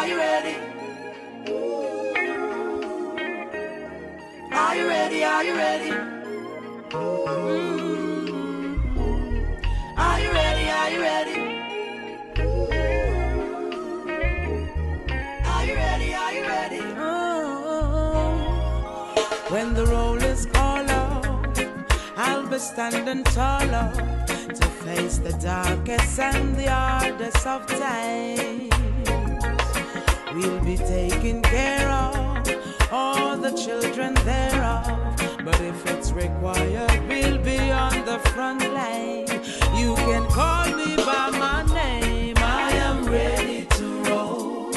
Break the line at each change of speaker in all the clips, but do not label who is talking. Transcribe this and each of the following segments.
Are you ready? Are you ready? Are you ready? Are you ready? Are you ready? Are you ready? Are you ready? When the roll is called out, I'll be standing taller to face the darkest and the hardest of times. We'll be taking care of all the children thereof, but if it's required, we'll be on the front line. You can call me by my name, I am ready to roll.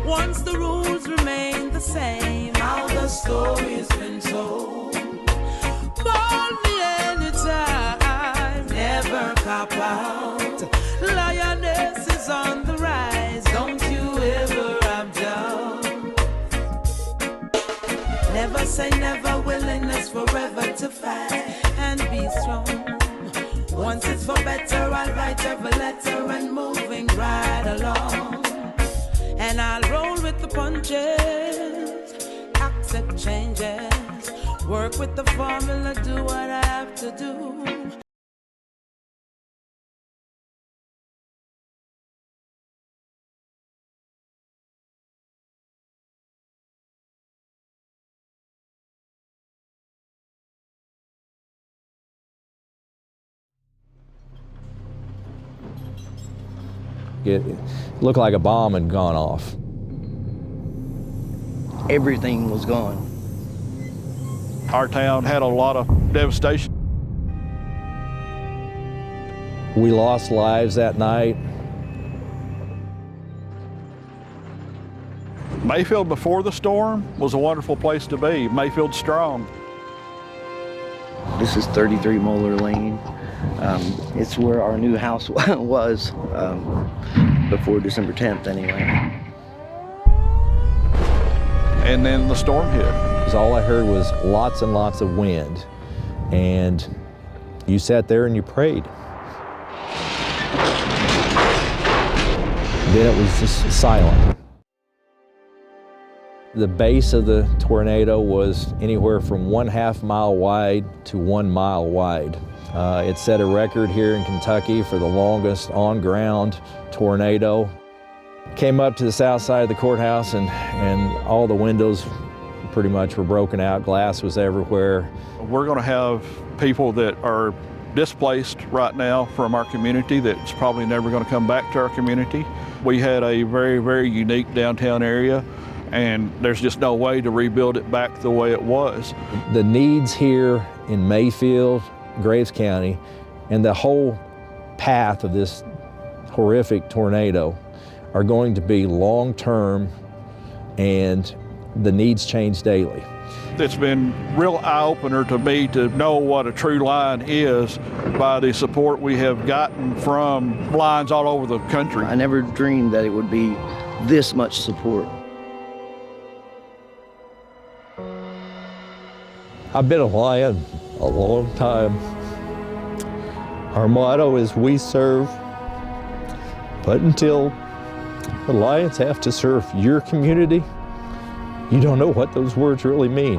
Once the rules remain the same, how the story's been told. Call me anytime, never cop out. Lioness is on the rise, don't you ever have doubt. Never say never, willingness forever to fight and be strong. Once it's for better, I'll write every letter and moving right along. And I'll roll with the punches, accept changes, work with the formula, do what I have to do.
It looked like a bomb had gone off.
Everything was gone.
Our town had a lot of devastation.
We lost lives that night.
Mayfield before the storm was a wonderful place to be. Mayfield's strong.
This is 33 Moeller Lane. It's where our new house was before December 10th anyway.
And then the storm hit.
All I heard was lots and lots of wind. And you sat there and you prayed. Then it was just silent. The base of the tornado was anywhere from 1/2 mile wide to 1 mile wide. It set a record here in Kentucky for the longest on-ground tornado. Came up to the south side of the courthouse and all the windows pretty much were broken out. Glass was everywhere.
We're going to have people that are displaced right now from our community that's probably never going to come back to our community. We had a very, very unique downtown area, and there's just no way to rebuild it back the way it was.
The needs here in Mayfield, Graves County, and the whole path of this horrific tornado are going to be long-term, and the needs change daily.
It's been real eye-opener to me to know what a true line is by the support we have gotten from lines all over the country.
I never dreamed that it would be this much support.
I've been a Lion a long time. Our motto is "We serve," but until the Lions have to serve your community, you don't know what those words really mean.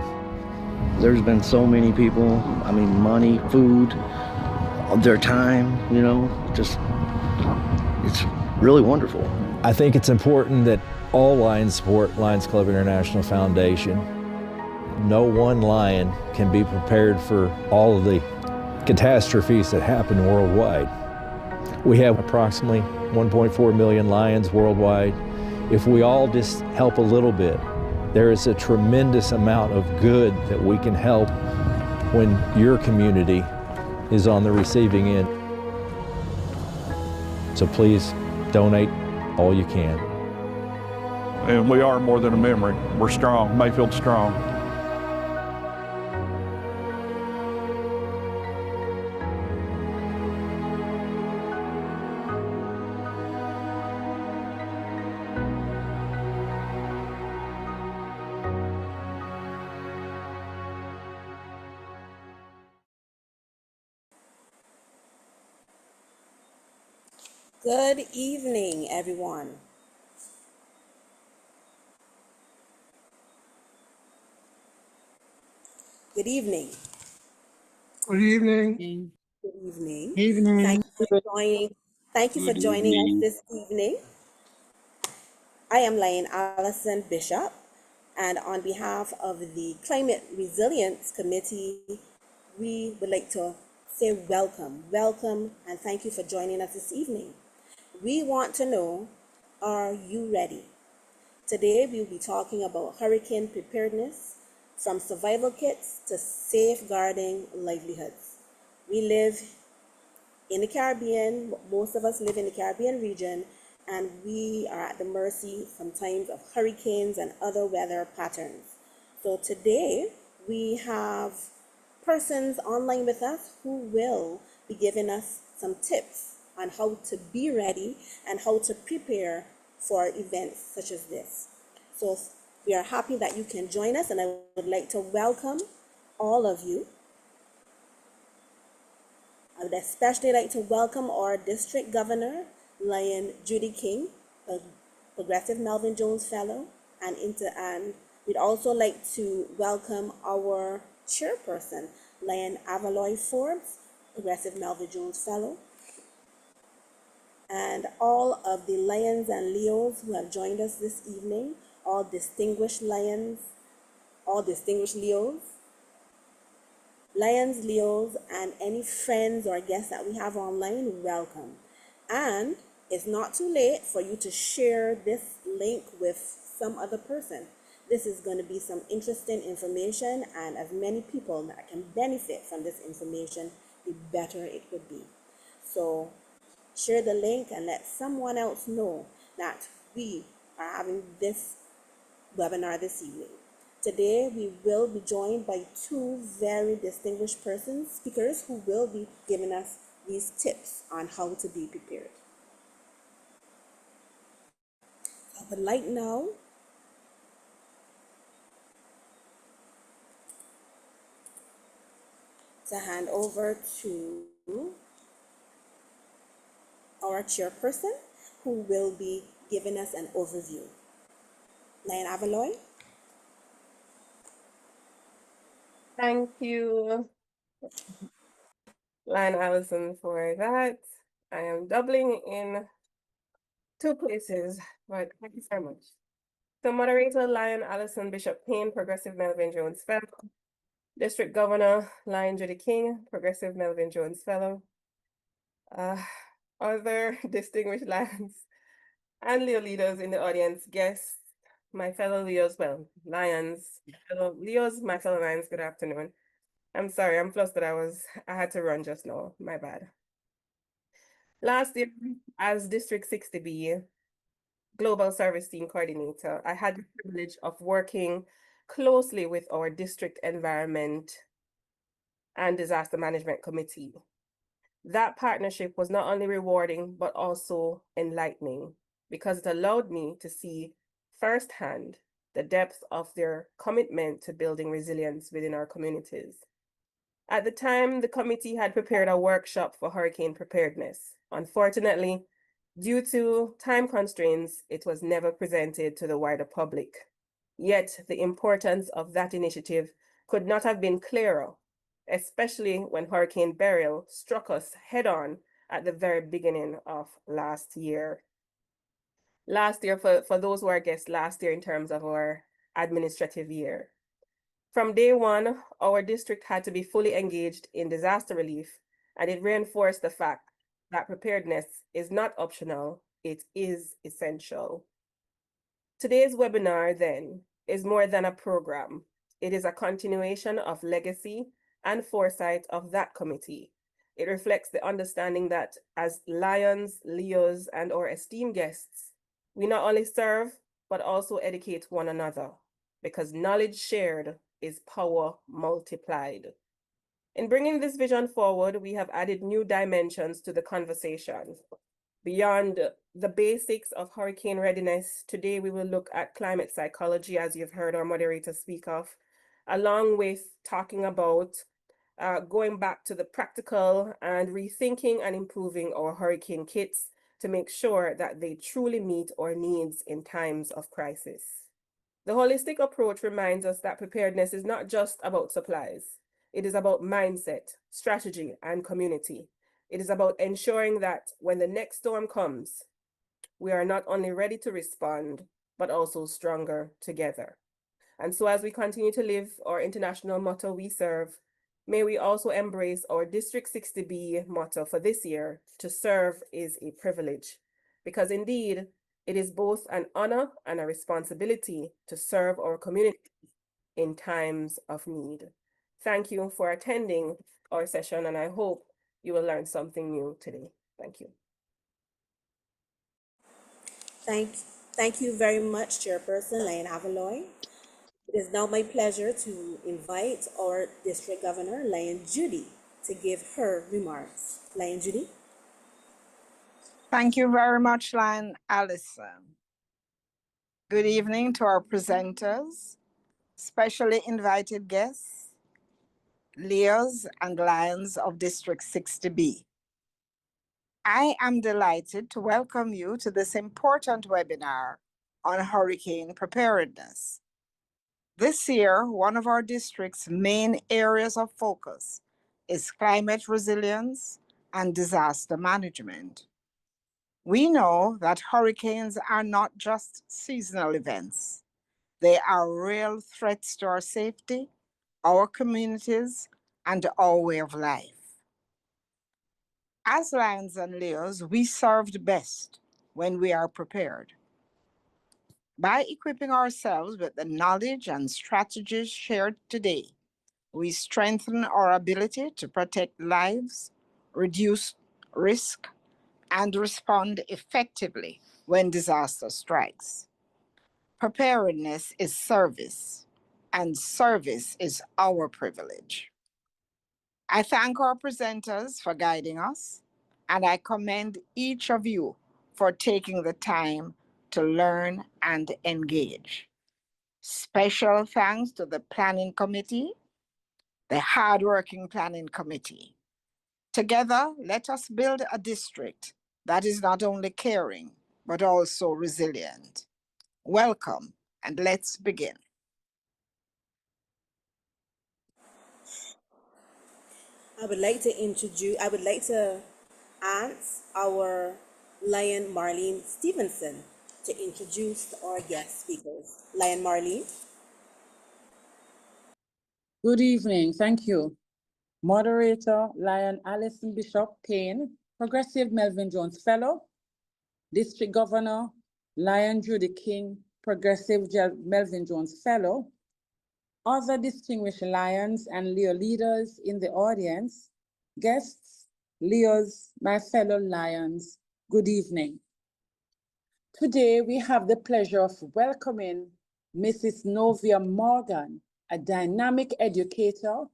There's been so many people, I mean, money, food, their time, you know, just, it's really wonderful.
I think it's important that all Lions support Lions Club International Foundation. No one Lion can be prepared for all of the catastrophes that happen worldwide. We have approximately 1.4 million Lions worldwide. If we all just help a little bit, there is a tremendous amount of good that we can help when your community is on the receiving end. So please donate all you can.
And we are more than a memory. We're strong. Mayfield's strong.
Good evening, everyone. Good evening.
Good evening.
Good evening.
Evening.
Thank you for joining. Thank you for
Good
joining us
evening.
this evening. I am Lane Allison Bishop, and on behalf of the Climate Resilience Committee, we would like to say welcome, and thank you for joining us this evening. We want to know, are you ready? Today we'll be talking about hurricane preparedness, from survival kits to safeguarding livelihoods. We live in the Caribbean, most of us live in the Caribbean region, and we are at the mercy sometimes of hurricanes and other weather patterns. So today we have persons online with us who will be giving us some tips on how to be ready and how to prepare for events such as this. So we are happy that you can join us, and I would like to welcome all of you. I would especially like to welcome our District Governor, Lion Judy King, a Progressive Melvin Jones Fellow, and we'd also like to welcome our Chairperson, Lion Avaloy Forbes, Progressive Melvin Jones Fellow, and all of the Lions and Leos who have joined us this evening, all distinguished Lions, all distinguished Leos, Lions, Leos, and any friends or guests that we have online, welcome. And it's not too late for you to share this link with some other person. This is going to be some interesting information, and as many people that can benefit from this information, the better it would be. So share the link and let someone else know that we are having this webinar this evening. Today, we will be joined by two very distinguished speakers who will be giving us these tips on how to be prepared. I would like now to hand over to our chairperson, who will be giving us an overview. Lion Avaloy.
Thank you, Lion Allison, for that. I am doubling in two places, but thank you so much. So moderator, Lion Allison Bishop Payne, Progressive Melvin Jones Fellow. District Governor, Lion Judy King, Progressive Melvin Jones Fellow. Other distinguished Lions and Leo leaders in the audience, guests, my fellow Leos, well, Lions, fellow Leos, my fellow Lions, good afternoon. I'm sorry, I'm flustered. I had to run just now. My bad. Last year, as District 60B Global Service Team Coordinator, I had the privilege of working closely with our District Environment and Disaster Management Committee. That partnership was not only rewarding, but also enlightening, because it allowed me to see firsthand the depth of their commitment to building resilience within our communities. At the time, the committee had prepared a workshop for hurricane preparedness. Unfortunately, due to time constraints, it was never presented to the wider public. Yet, the importance of that initiative could not have been clearer, especially when Hurricane Beryl struck us head-on at the very beginning of last year. Last year, for those who are guests, last year in terms of our administrative year. From day one, our district had to be fully engaged in disaster relief, and it reinforced the fact that preparedness is not optional, it is essential. Today's webinar, then, is more than a program. It is a continuation of legacy and foresight of that committee. It reflects the understanding that as Lions, Leos, and our esteemed guests, we not only serve, but also educate one another, because knowledge shared is power multiplied. In bringing this vision forward, we have added new dimensions to the conversation. Beyond the basics of hurricane readiness, today we will look at climate psychology, as you've heard our moderator speak of, along with talking about going back to the practical and rethinking and improving our hurricane kits to make sure that they truly meet our needs in times of crisis. The holistic approach reminds us that preparedness is not just about supplies. It is about mindset, strategy, and community. It is about ensuring that when the next storm comes, we are not only ready to respond, but also stronger together. And so as we continue to live our international motto, we serve, may we also embrace our District 60B motto for this year, to serve is a privilege. Because indeed, it is both an honor and a responsibility to serve our community in times of need. Thank you for attending our session, and I hope you will learn something new today. Thank you.
Thank you very much, Chairperson Lane Avaloy. It is now my pleasure to invite our District Governor, Lion Judy, to give her remarks. Lion Judy.
Thank you very much, Lion Allison. Good evening to our presenters, specially invited guests, Leos and Lions of District 60B. I am delighted to welcome you to this important webinar on hurricane preparedness. This year, one of our district's main areas of focus is climate resilience and disaster management. We know that hurricanes are not just seasonal events. They are real threats to our safety, our communities, and our way of life. As Lions and Leos, we served best when we are prepared. By equipping ourselves with the knowledge and strategies shared today, we strengthen our ability to protect lives, reduce risk, and respond effectively when disaster strikes. Preparedness is service, and service is our privilege. I thank our presenters for guiding us, and I commend each of you for taking the time to learn and engage. Special thanks to the Planning Committee, the hardworking Planning Committee. Together, let us build a district that is not only caring, but also resilient. Welcome, and let's begin.
I would like to ask our Lion Marlene Stevenson to introduce our guest speakers. Lion Marlene.
Good evening, thank you. Moderator Lion Allison Bishop Payne, Progressive Melvin Jones Fellow, District Governor Lion Judy King, Progressive Melvin Jones Fellow, other distinguished Lions and Leo leaders in the audience, guests, Leos, my fellow Lions, good evening. Today we have the pleasure of welcoming Mrs. Novia Morgan, a dynamic educator,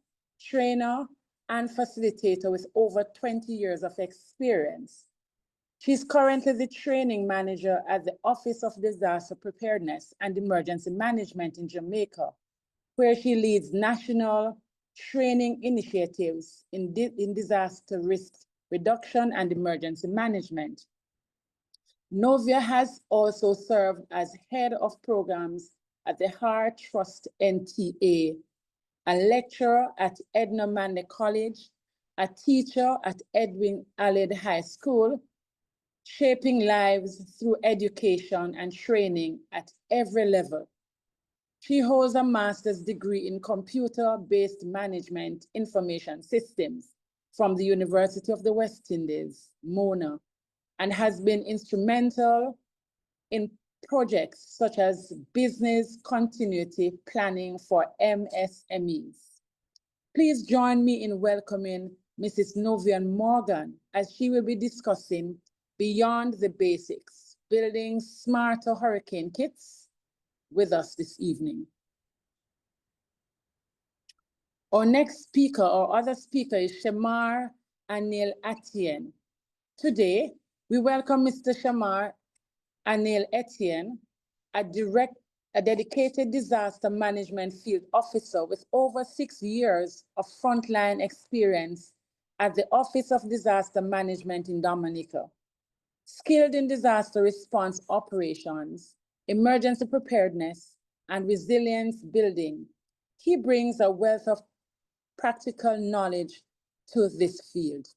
trainer, and facilitator with over 20 years of experience. She's currently the training manager at the Office of Disaster Preparedness and Emergency Management in Jamaica, where she leads national training initiatives in disaster risk reduction and emergency management. Novia has also served as head of programs at the Hart Trust NTA, a lecturer at Edna Manley College, a teacher at Edwin Allen High School, shaping lives through education and training at every level. She holds a master's degree in computer-based management information systems from the University of the West Indies, Mona, and has been instrumental in projects such as business continuity planning for MSMEs. Please join me in welcoming Mrs. Novia Morgan as she will be discussing Beyond the Basics, Building Smarter Hurricane Kits with us this evening. Our next speaker, or other speaker, is Shemar Anil Etienne. Today, we welcome Mr. Shemar Anil Etienne, a dedicated disaster management field officer with over 6 years of frontline experience at the Office of Disaster Management in Dominica. Skilled in disaster response operations, emergency preparedness, and resilience building. He brings a wealth of practical knowledge to this field.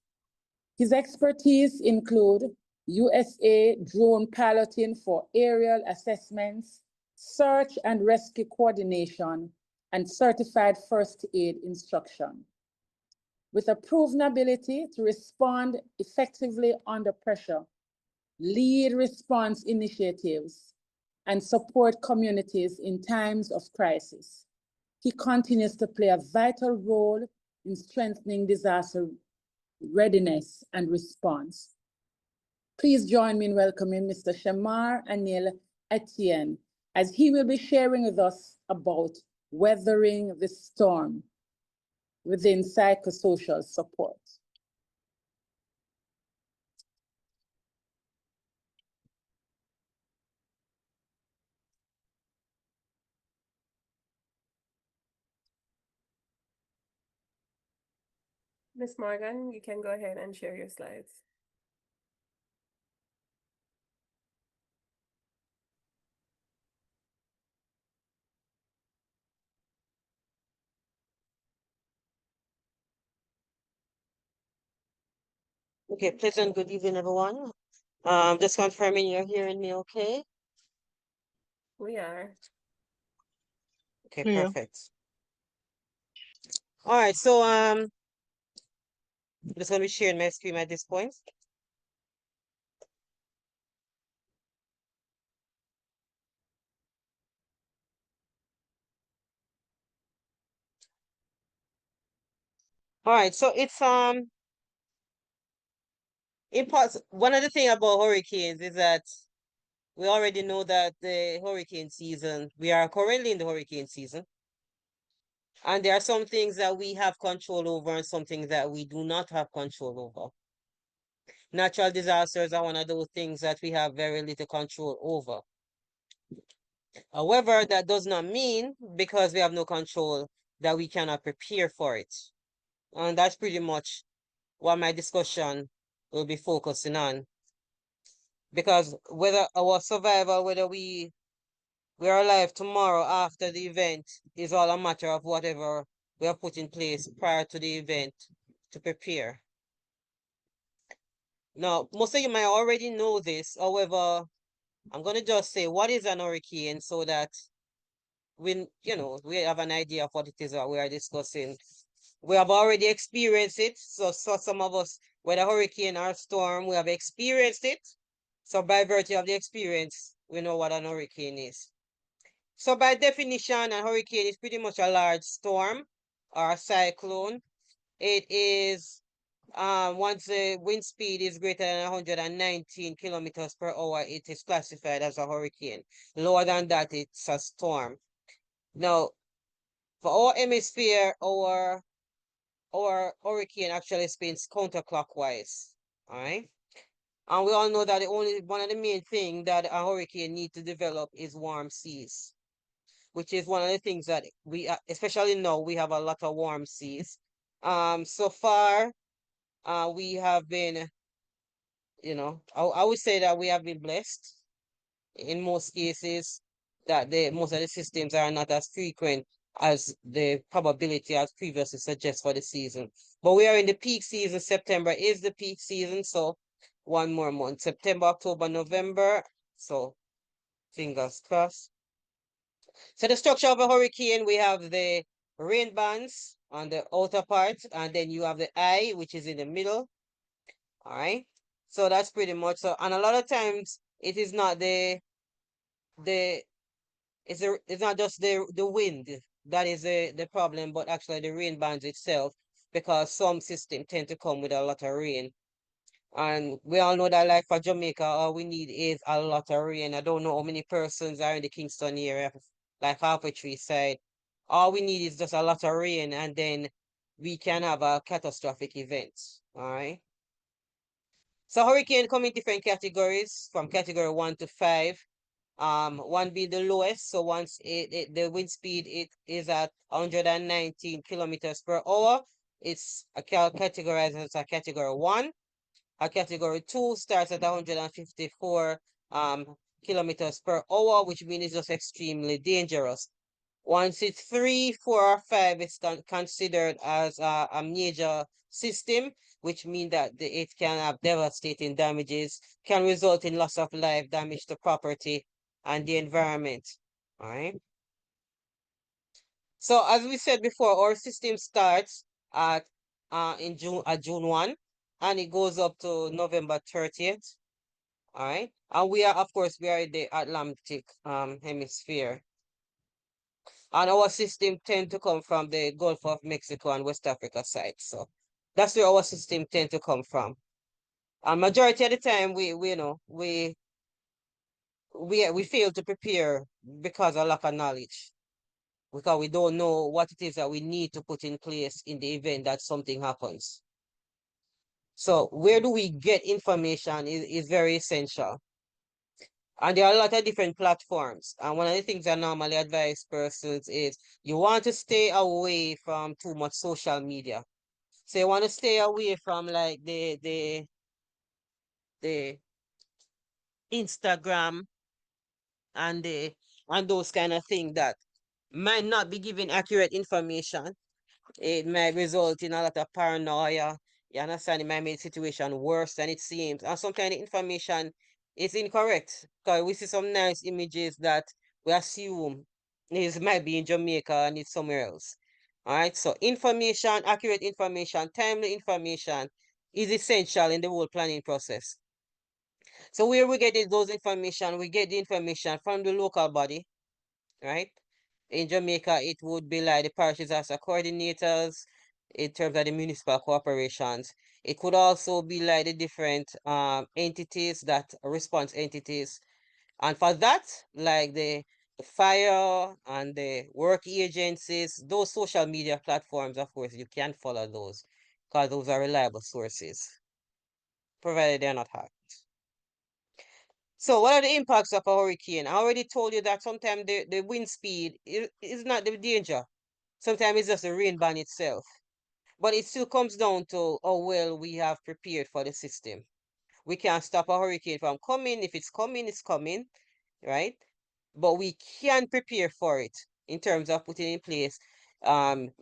His expertise include USA drone piloting for aerial assessments, search and rescue coordination, and certified first aid instruction. With a proven ability to respond effectively under pressure, lead response initiatives, and support communities in times of crisis, he continues to play a vital role in strengthening disaster readiness and response. Please join me in welcoming Mr. Shemar Anil Etienne, as he will be sharing with us about weathering the storm within psychosocial support.
Ms. Morgan, you can go ahead and share your slides.
Okay, pleasant good evening, everyone. Just confirming you're hearing me okay?
We are.
Okay,
Clear.
perfect. All right, so I'm just gonna be sharing my screen at this point. All right, so it's one of the things about hurricanes is that we already know that the hurricane season, we are currently in the hurricane season. And there are some things that we have control over and some things that we do not have control over. Natural disasters are one of those things that we have very little control over. However, that does not mean because we have no control that we cannot prepare for it. And that's pretty much what my discussion will be focusing on. Because whether our survival, whether we are alive tomorrow after the event is all a matter of whatever we have put in place prior to the event to prepare. Now, most of you might already know this. However, I'm going to just say what is an hurricane so that we have an idea of what it is that we are discussing. We have already experienced it. So some of us, whether hurricane or storm, we have experienced it. So by virtue of the experience, we know what an hurricane is. So by definition, a hurricane is pretty much a large storm or a cyclone. It is, once the wind speed is greater than 119 kilometers per hour, it is classified as a hurricane. Lower than that, it's a storm. Now, for our hemisphere, our hurricane actually spins counterclockwise, all right? And we all know that one of the main things that a hurricane needs to develop is warm seas, which is one of the things that we, especially now, we have a lot of warm seas. So far, we have been, I would say that we have been blessed in most cases that most of the systems are not as frequent as the probability as previously suggests for the season. But we are in the peak season. September is the peak season, so one more month. September, October, November. So fingers crossed. So the structure of a hurricane, we have the rain bands on the outer part, and then you have the eye, which is in the middle. All right. So that's pretty much so. And a lot of times it is not it's not just the wind that is the problem, but actually the rain bands itself, because some systems tend to come with a lot of rain. And we all know that, like for Jamaica, all we need is a lot of rain. I don't know how many persons are in the Kingston area, like Halfway Tree side. All we need is just a lot of rain, and then we can have a catastrophic event. All right. So hurricane come in different categories, from category 1 to 5. 1 being the lowest. So once the wind speed it is at 119 kilometers per hour, it's categorized as a category 1. A category 2 starts at 154 kilometers per hour, which means it's just extremely dangerous. Once it's 3, 4, or 5, it's considered as a major system, which means that it can have devastating damages, can result in loss of life, damage to property and the environment. All right. So as we said before, our system starts at in June 1, and it goes up to November 30th. All right. And we are, of course, we are in the Atlantic hemisphere. And our system tend to come from the Gulf of Mexico and West Africa side. So that's where our system tend to come from. And majority of the time we you know we fail to prepare because of lack of knowledge. Because we don't know what it is that we need to put in place in the event that something happens. So where do we get information is very essential. And there are a lot of different platforms. And one of the things I normally advise persons is you want to stay away from too much social media. So you want to stay away from like the Instagram and those kind of things that might not be giving accurate information. It might result in a lot of paranoia. You understand? It might make the situation worse than it seems. And sometimes the information is incorrect. Because we see some nice images that we assume it might be in Jamaica and it's somewhere else. All right. So information, accurate information, timely information is essential in the whole planning process. So where we get those information, we get the information from the local body, right? In Jamaica, it would be like the parish disaster coordinators in terms of the municipal corporations. It could also be like the different entities that response entities. And for that, like the fire and the work agencies, those social media platforms, of course, you can follow those because those are reliable sources, provided they're not hacked. So what are the impacts of a hurricane? I already told you that sometimes the wind speed is not the danger. Sometimes it's just the rain band itself. But it still comes down to how well we have prepared for the system. We can't stop a hurricane from coming. If it's coming, it's coming, right? But we can prepare for it in terms of putting in place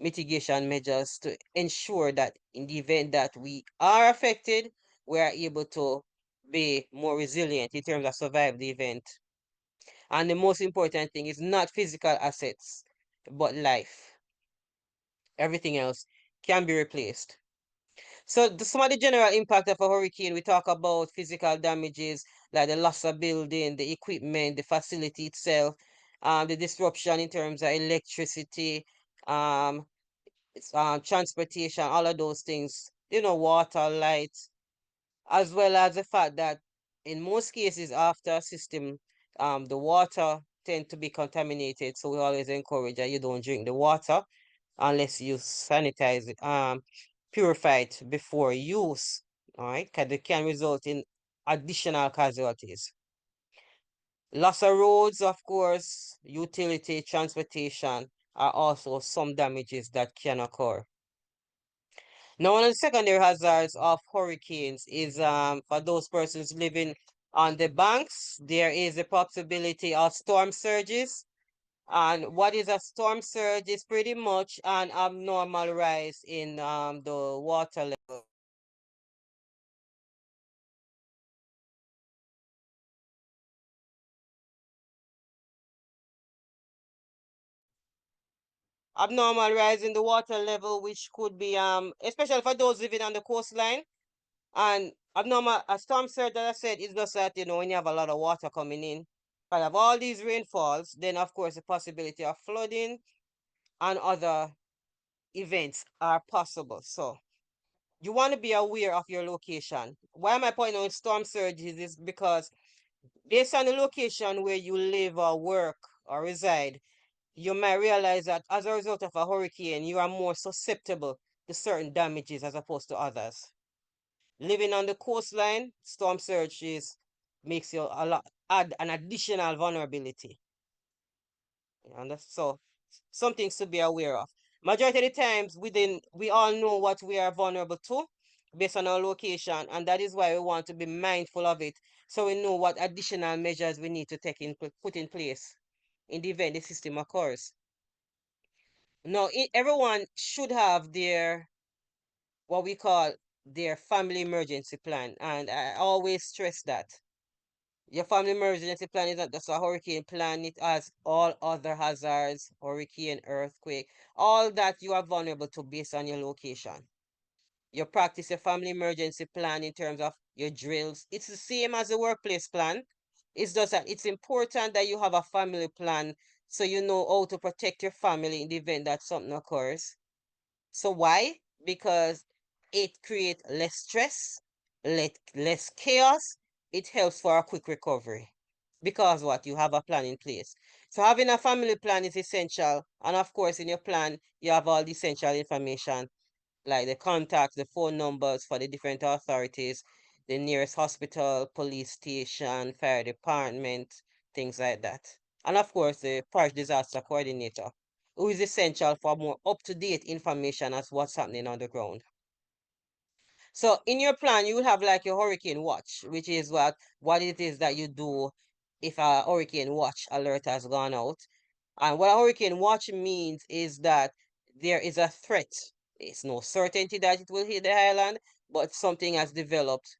mitigation measures to ensure that in the event that we are affected, we are able to be more resilient in terms of survive the event. And the most important thing is not physical assets, but life. Everything else can be replaced. So some of the general impact of a hurricane, we talk about physical damages like the loss of building, the equipment, the facility itself, the disruption in terms of electricity, um, transportation, all of those things, water, light, as well as the fact that in most cases after a system, the water tend to be contaminated. So we always encourage that you don't drink the water unless you sanitize it, purify it before use. All right, because it can result in additional casualties. Loss of roads, of course, utility, transportation are also some damages that can occur. Now, one of the secondary hazards of hurricanes is for those persons living on the banks, there is a possibility of storm surges. And what is a storm surge is pretty much an abnormal rise in the water level. Abnormal rise in the water level, which could be especially for those living on the coastline. And a storm surge, as I said, is just that, when you have a lot of water coming in. But of all these rainfalls, then of course the possibility of flooding and other events are possible. So you want to be aware of your location. Why am I pointing out storm surges is because based on the location where you live or work or reside, you might realize that as a result of a hurricane, you are more susceptible to certain damages as opposed to others. Living on the coastline, storm surges makes you add an additional vulnerability. And so some things to be aware of. Majority of the times we all know what we are vulnerable to, based on our location, and that is why we want to be mindful of it, so we know what additional measures we need to put in place in the event the system occurs. Now, everyone should have their what we call their family emergency plan, and I always stress that your family emergency plan is not just a hurricane plan; it has all other hazards, hurricane, earthquake, all that you are vulnerable to based on your location. You practice your family emergency plan in terms of your drills. It's the same as the workplace plan. It's just that it's important that you have a family plan so you know how to protect your family in the event that something occurs. So why? Because it creates less stress, less chaos. It helps for a quick recovery. Because what? You have a plan in place. So having a family plan is essential. And of course, in your plan, you have all the essential information like the contacts, the phone numbers for the different authorities, the nearest hospital, police station, fire department, things like that. And of course, the parish disaster coordinator, who is essential for more up-to-date information as what's happening on the ground. So in your plan, you will have like your hurricane watch, which is what it is that you do if a hurricane watch alert has gone out. And what a hurricane watch means is that there is a threat. It's no certainty that it will hit the island, but something has developed.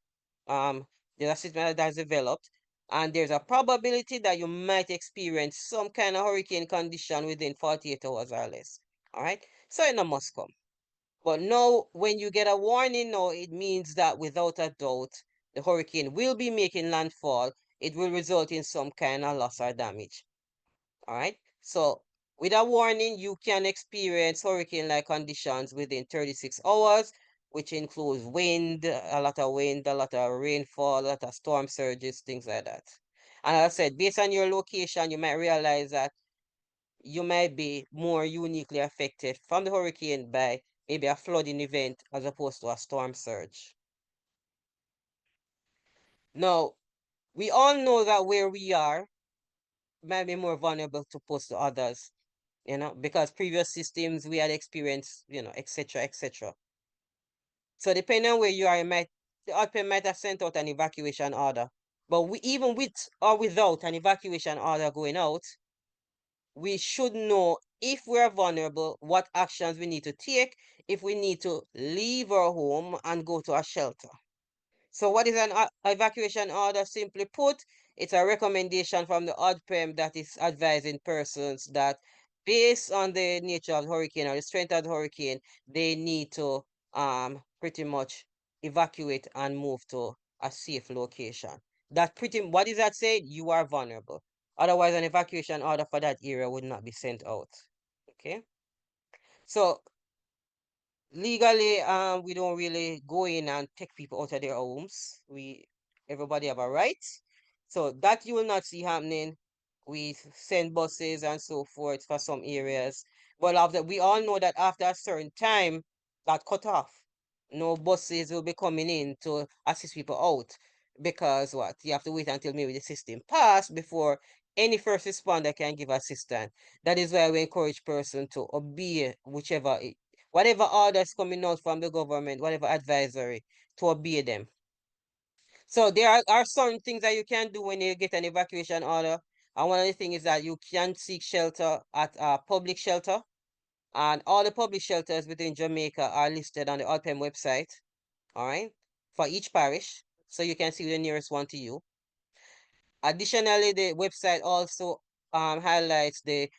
There's a system that has developed, and there's a probability that you might experience some kind of hurricane condition within 48 hours or less. All right, so it must come. But now, when you get a warning, now it means that without a doubt, the hurricane will be making landfall. It will result in some kind of loss or damage. All right. So with a warning, you can experience hurricane-like conditions within 36 hours, which includes wind, a lot of wind, a lot of rainfall, a lot of storm surges, things like that. And as I said, based on your location, you might realize that you might be more uniquely affected from the hurricane by maybe a flooding event as opposed to a storm surge. Now, we all know that where we are might be more vulnerable to post to others, because previous systems we had experienced, etc., etc. So depending on where you are, the ODPEM might have sent out an evacuation order. But even with or without an evacuation order going out, we should know if we're vulnerable, what actions we need to take, if we need to leave our home and go to a shelter. So what is an evacuation order? Simply put, it's a recommendation from the ODPEM that is advising persons that based on the nature of the hurricane or the strength of the hurricane, they need to pretty much evacuate and move to a safe location. What is that saying? You are vulnerable. Otherwise, an evacuation order for that area would not be sent out. Okay. So legally, we don't really go in and take people out of their homes. Everybody have a right. So that you will not see happening. We send buses and so forth for some areas. But we all know that after a certain time, that cut off. No buses will be coming in to assist people out. Because what? You have to wait until maybe the system pass before any first responder can give assistance. That is why we encourage person to obey whatever orders coming out from the government, whatever advisory, to obey them. So there are certain things that you can do when you get an evacuation order. And one of the things is that you can seek shelter at a public shelter. And all the public shelters within Jamaica are listed on the ODPEM website, all right, for each parish. So you can see the nearest one to you. Additionally, the website also highlights the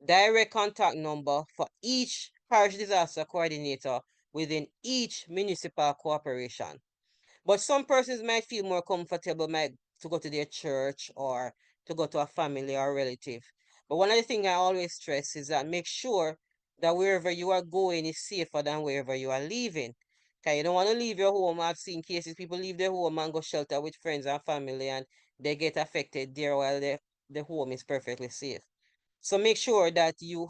direct contact number for each parish disaster coordinator within each municipal corporation. But some persons might feel more comfortable to go to their church or to go to a family or relative. But one of the things I always stress is that make sure that wherever you are going is safer than wherever you are leaving. Okay, you don't want to leave your home. I've seen cases people leave their home and go shelter with friends and family and they get affected there while the home is perfectly safe. So make sure that you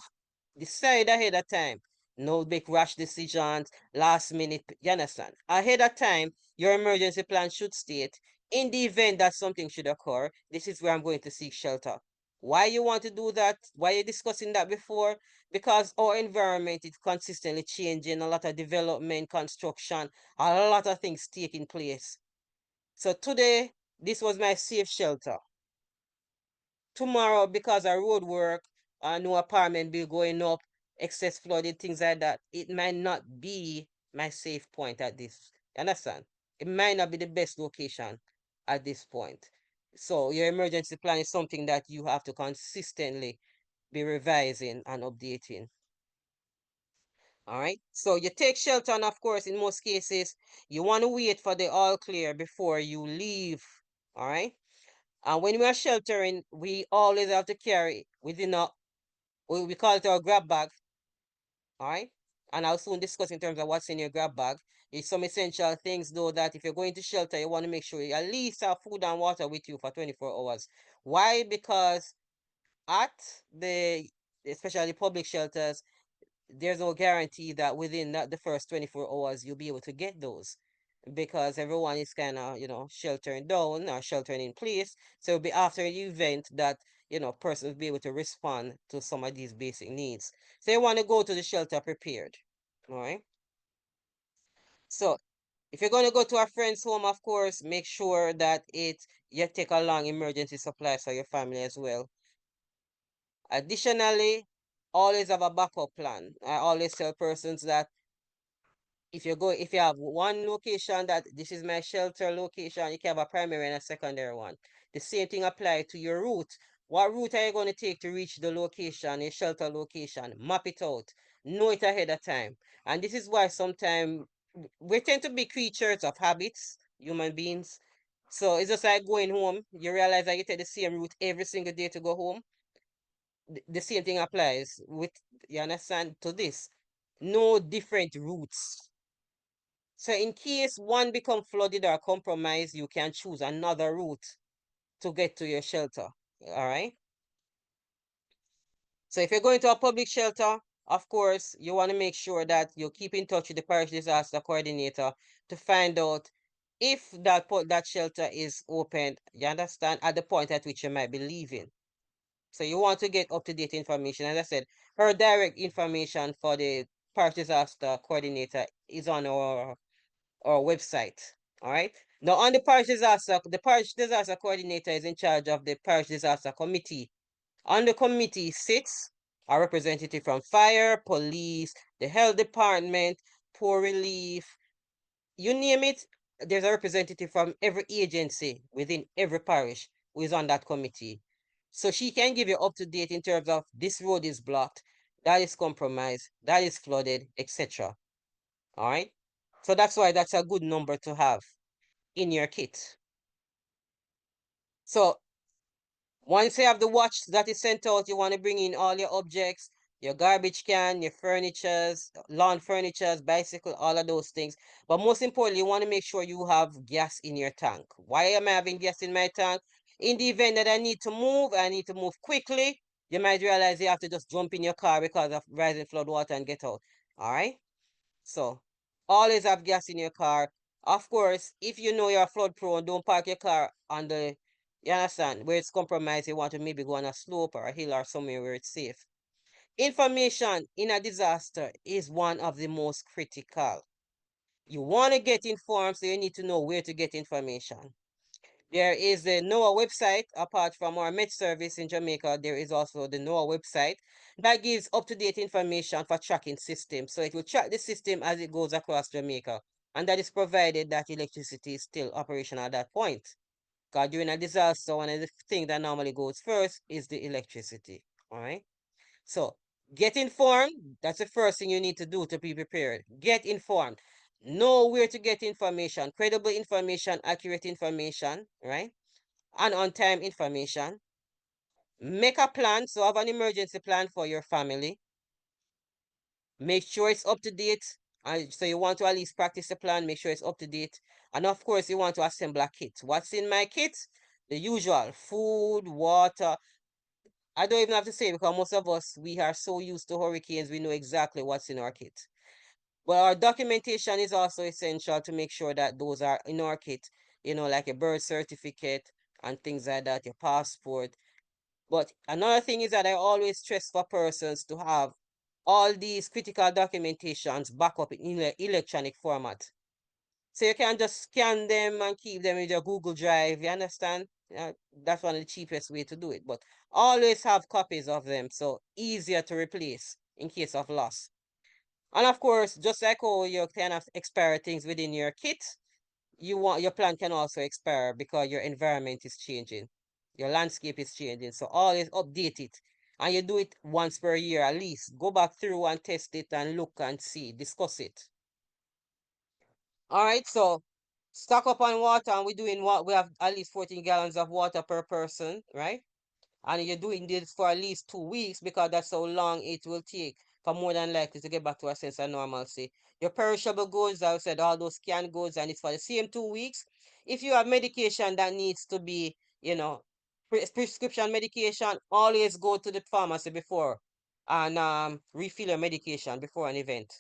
decide ahead of time. No big rush decisions, last minute, you understand? Ahead of time, your emergency plan should state, in the event that something should occur, this is where I'm going to seek shelter. Why you want to do that? Why you discussing that before? Because our environment is consistently changing, a lot of development, construction, a lot of things taking place. So today, this was my safe shelter. Tomorrow, because of road work, no apartment bill going up, excess flooding, things like that, it might not be my safe point at this. You understand? It might not be the best location at this point. So your emergency plan is something that you have to consistently be revising and updating. All right. So you take shelter, and of course, in most cases, you want to wait for the all clear before you leave. All right. And when we are sheltering, we always have to carry within a, we call it our grab bag. All right. And I'll soon discuss in terms of what's in your grab bag. It's some essential things, though, that if you're going to shelter, you want to make sure you at least have food and water with you for 24 hours. Why? Because at the, especially public shelters, there's no guarantee that within the first 24 hours you'll be able to get those, because everyone is kind of, sheltering down or sheltering in place. So it'll be after the event that, person will be able to respond to some of these basic needs. So you want to go to the shelter prepared. All right. So if you're going to go to a friend's home, of course, make sure that you take along emergency supplies for your family as well. Additionally, always have a backup plan. I always tell persons that if you have one location that this is my shelter location, you can have a primary and a secondary one. The same thing apply to your route. What route are you going to take to reach the location, your shelter location? Map it out. Know it ahead of time. And this is why sometimes we tend to be creatures of habits, human beings. So it's just like going home. You realize that you take the same route every single day to go home. The same thing applies with, you understand, to this. No different routes. So in case one become flooded or compromised, you can choose another route to get to your shelter. All right. So if you're going to a public shelter, of course, you want to make sure that you keep in touch with the parish disaster coordinator to find out if that shelter is open, you understand, at the point at which you might be leaving. So you want to get up-to-date information. As I said, her direct information for the parish disaster coordinator is on our website. All right. Now, on the parish disaster coordinator is in charge of the parish disaster committee. On the committee sits a representative from fire, police, the health department, poor relief, you name it. There's a representative from every agency within every parish who is on that committee. So she can give you up to date in terms of this road is blocked, that is compromised, that is flooded, etc. All right. So that's why that's a good number to have in your kit. So once you have the watch that is sent out, you want to bring in all your objects, your garbage can, your furnitures, lawn furnitures, bicycle, all of those things. But most importantly, you want to make sure you have gas in your tank. Why am I having gas in my tank? In the event that I need to move quickly, you might realize you have to just jump in your car because of rising flood water and get out. All right? So always have gas in your car. Of course, if you know you're flood prone, don't park your car on the, you understand, where it's compromised. You want to maybe go on a slope or a hill or somewhere where it's safe. Information in a disaster is one of the most critical. You want to get informed, so you need to know where to get information. There is the NOAA website. Apart from our Met service in Jamaica, there is also the NOAA website that gives up-to-date information for tracking systems. So it will track the system as it goes across Jamaica. And that is provided that electricity is still operational at that point. Because during a disaster, one of the things that normally goes first is the electricity. All right. So get informed. That's the first thing you need to do to be prepared. Get informed. Know where to get information, credible information, accurate information, right? And on-time information. Make a plan. So have an emergency plan for your family. Make sure it's up to date. So you want to at least practice the plan, make sure it's up to date. And of course, you want to assemble a kit. What's in my kit? The usual food, water. I don't even have to say it because most of us, we are so used to hurricanes, we know exactly what's in our kit. But our documentation is also essential to make sure that those are in our kit, like a birth certificate and things like that, your passport. But another thing is that I always stress for persons to have all these critical documentations back up in electronic format. So you can just scan them and keep them in your Google Drive, you understand? That's one of the cheapest way to do it. But always have copies of them, so easier to replace in case of loss. And of course, just like how you can have expire things within your kit, your plant can also expire because your environment is changing. Your landscape is changing. So always update it. And you do it once per year at least. Go back through and test it and look and see, discuss it. All right, so stock up on water, and we're doing what we have at least 14 gallons of water per person, right? And you're doing this for at least 2 weeks because that's how long it will take for more than likely to get back to a sense of normalcy. Your perishable goods, I said all those canned goods, and it's for the same 2 weeks. If you have medication that needs to be, prescription medication, always go to the pharmacy before and refill your medication before an event.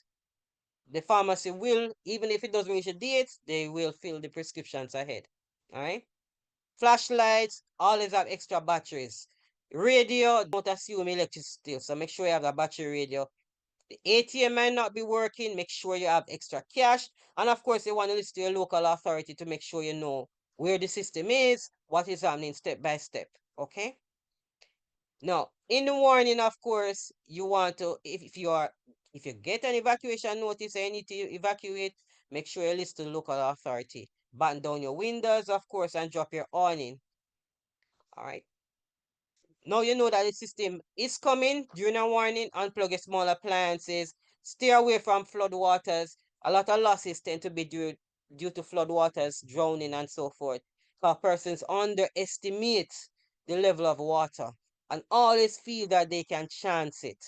The pharmacy will, even if it doesn't reach a date, they will fill the prescriptions ahead. All right. Flashlights, always have extra batteries. Radio, don't assume electricity, so make sure you have a battery radio. The ATM might not be working, make sure you have extra cash. And of course, you want to listen to your local authority to make sure you know where the system is, what is happening step by step. Okay? Now, in the warning, of course, you want to, if you get an evacuation notice and you need to evacuate, make sure you listen to the local authority. Batten down your windows, of course, and drop your awning. All right. Now you know that the system is coming during a warning. Unplug your small appliances. Stay away from flood waters. A lot of losses tend to be due to flood waters, drowning, and so forth. Because persons underestimate the level of water and always feel that they can chance it.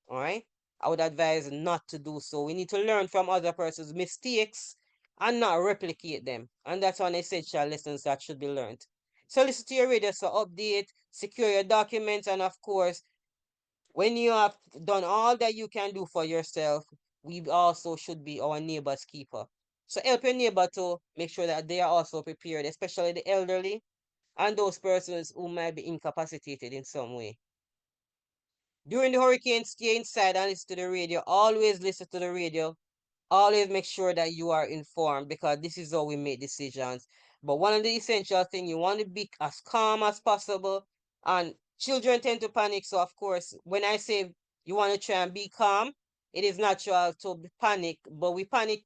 All right. I would advise not to do so. We need to learn from other persons' mistakes and not replicate them. And that's one essential lessons that should be learned. So listen to your radio, so update, secure your documents, and of course, when you have done all that you can do for yourself, we also should be our neighbor's keeper. So help your neighbor to make sure that they are also prepared, especially the elderly and those persons who might be incapacitated in some way. During the hurricane, stay inside and listen to the radio. Always listen to the radio. Always make sure that you are informed because this is how we make decisions. But one of the essential things, you want to be as calm as possible. And children tend to panic. So, of course, when I say you want to try and be calm, it is natural to panic. But we panic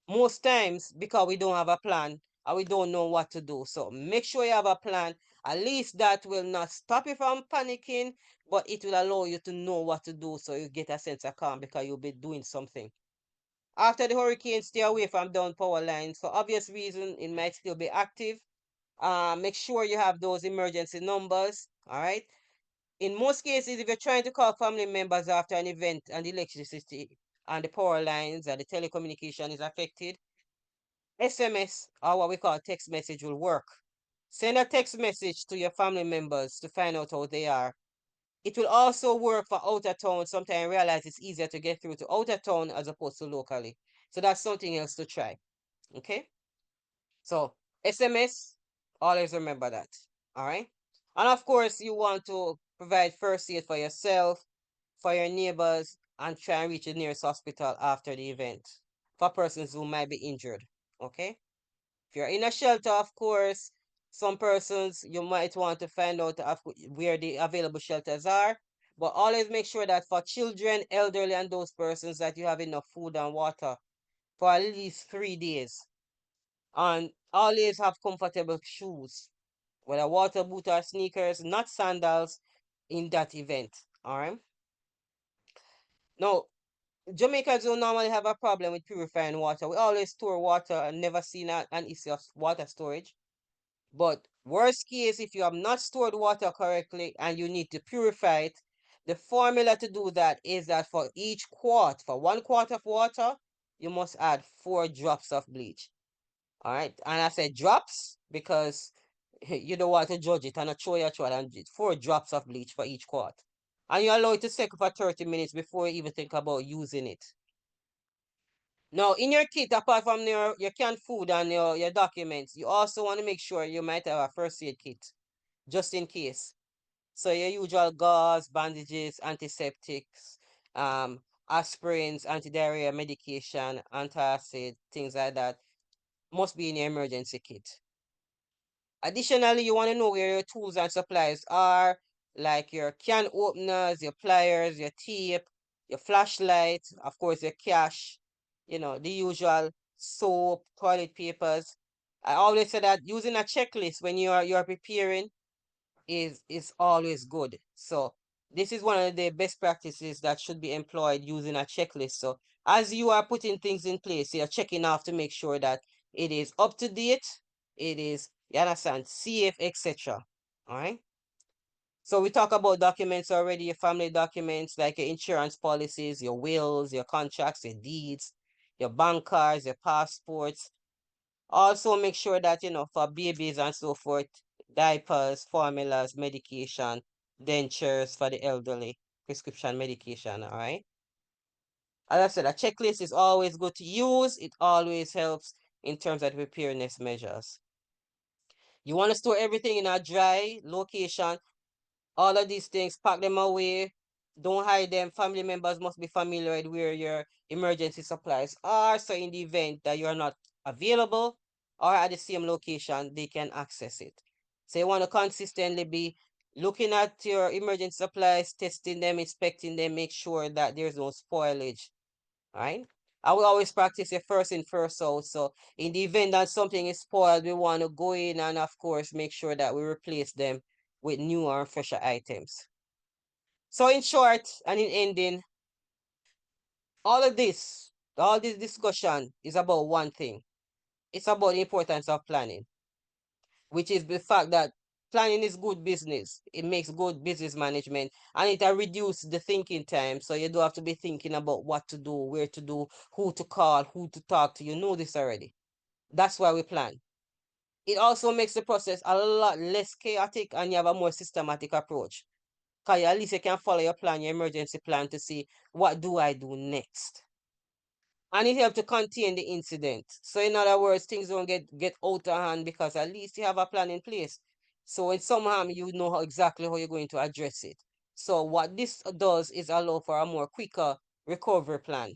most times because we don't have a plan and we don't know what to do. So make sure you have a plan. At least that will not stop you from panicking, but it will allow you to know what to do so you get a sense of calm because you'll be doing something. After the hurricane, stay away from down power lines. For obvious reason, it might still be active. Make sure you have those emergency numbers. All right. In most cases, if you're trying to call family members after an event and the electricity and the power lines and the telecommunication is affected, SMS or what we call text message will work. Send a text message to your family members to find out how they are. It will also work for out of town. Sometimes I realize it's easier to get through to out of town as opposed to locally. So that's something else to try. Okay? So SMS, always remember that. All right? And of course, you want to provide first aid for yourself, for your neighbors, and try and reach the nearest hospital after the event for persons who might be injured. Okay? If you're in a shelter, of course, some persons you might want to find out where the available shelters are. But always make sure that for children, elderly, and those persons that you have enough food and water for at least 3 days. And always have comfortable shoes, whether water boot or sneakers, not sandals in that event. All right. Now, Jamaicans don't normally have a problem with purifying water. We always store water and never seen an issue of water storage. But worst case, if you have not stored water correctly and you need to purify it, the formula to do that is that for each quart, for 1 quart of water, you must add 4 drops of bleach. All right. And I said drops because you don't want to judge it and not throw your throat and 4 drops of bleach for each quart. And you allow it to settle for 30 minutes before you even think about using it. Now, in your kit, apart from your canned food and your documents, you also want to make sure you might have a first aid kit, just in case. So your usual gauze, bandages, antiseptics, aspirins, anti-diarrhea medication, antacid, things like that must be in your emergency kit. Additionally, you want to know where your tools and supplies are, like your can openers, your pliers, your tape, your flashlight, of course, your cash, the usual soap, toilet papers. I always say that using a checklist when you're preparing is always good. So this is one of the best practices that should be employed, using a checklist. So as you are putting things in place, you're checking off to make sure that it is up to date, it is, you understand, safe, etc. All right. So we talk about documents already, your family documents like your insurance policies, your wills, your contracts, your deeds, your bank cards, your passports. Also make sure that, for babies and so forth, diapers, formulas, medication, dentures for the elderly, prescription medication, all right? As I said, a checklist is always good to use. It always helps in terms of preparedness measures. You want to store everything in a dry location. All of these things, pack them away. Don't hide them. Family members must be familiar with where your emergency supplies are. So in the event that you're not available or at the same location, they can access it. So you want to consistently be looking at your emergency supplies, testing them, inspecting them, make sure that there's no spoilage. All right. I will always practice a first in, first out. So in the event that something is spoiled, we want to go in and of course make sure that we replace them with newer and fresher items. So in short and in ending, all this discussion is about one thing. It's about the importance of planning, which is the fact that planning is good business. It makes good business management, and it reduces the thinking time. So you don't have to be thinking about what to do, where to do, who to call, who to talk to. You know this already. That's why we plan. It also makes the process a lot less chaotic, and you have a more systematic approach. Because at least you can follow your plan, your emergency plan, to see what do I do next. And it helps to contain the incident. So in other words, things don't get out of hand because at least you have a plan in place. So when some harm, you know exactly how you're going to address it. So what this does is allow for a more quicker recovery plan.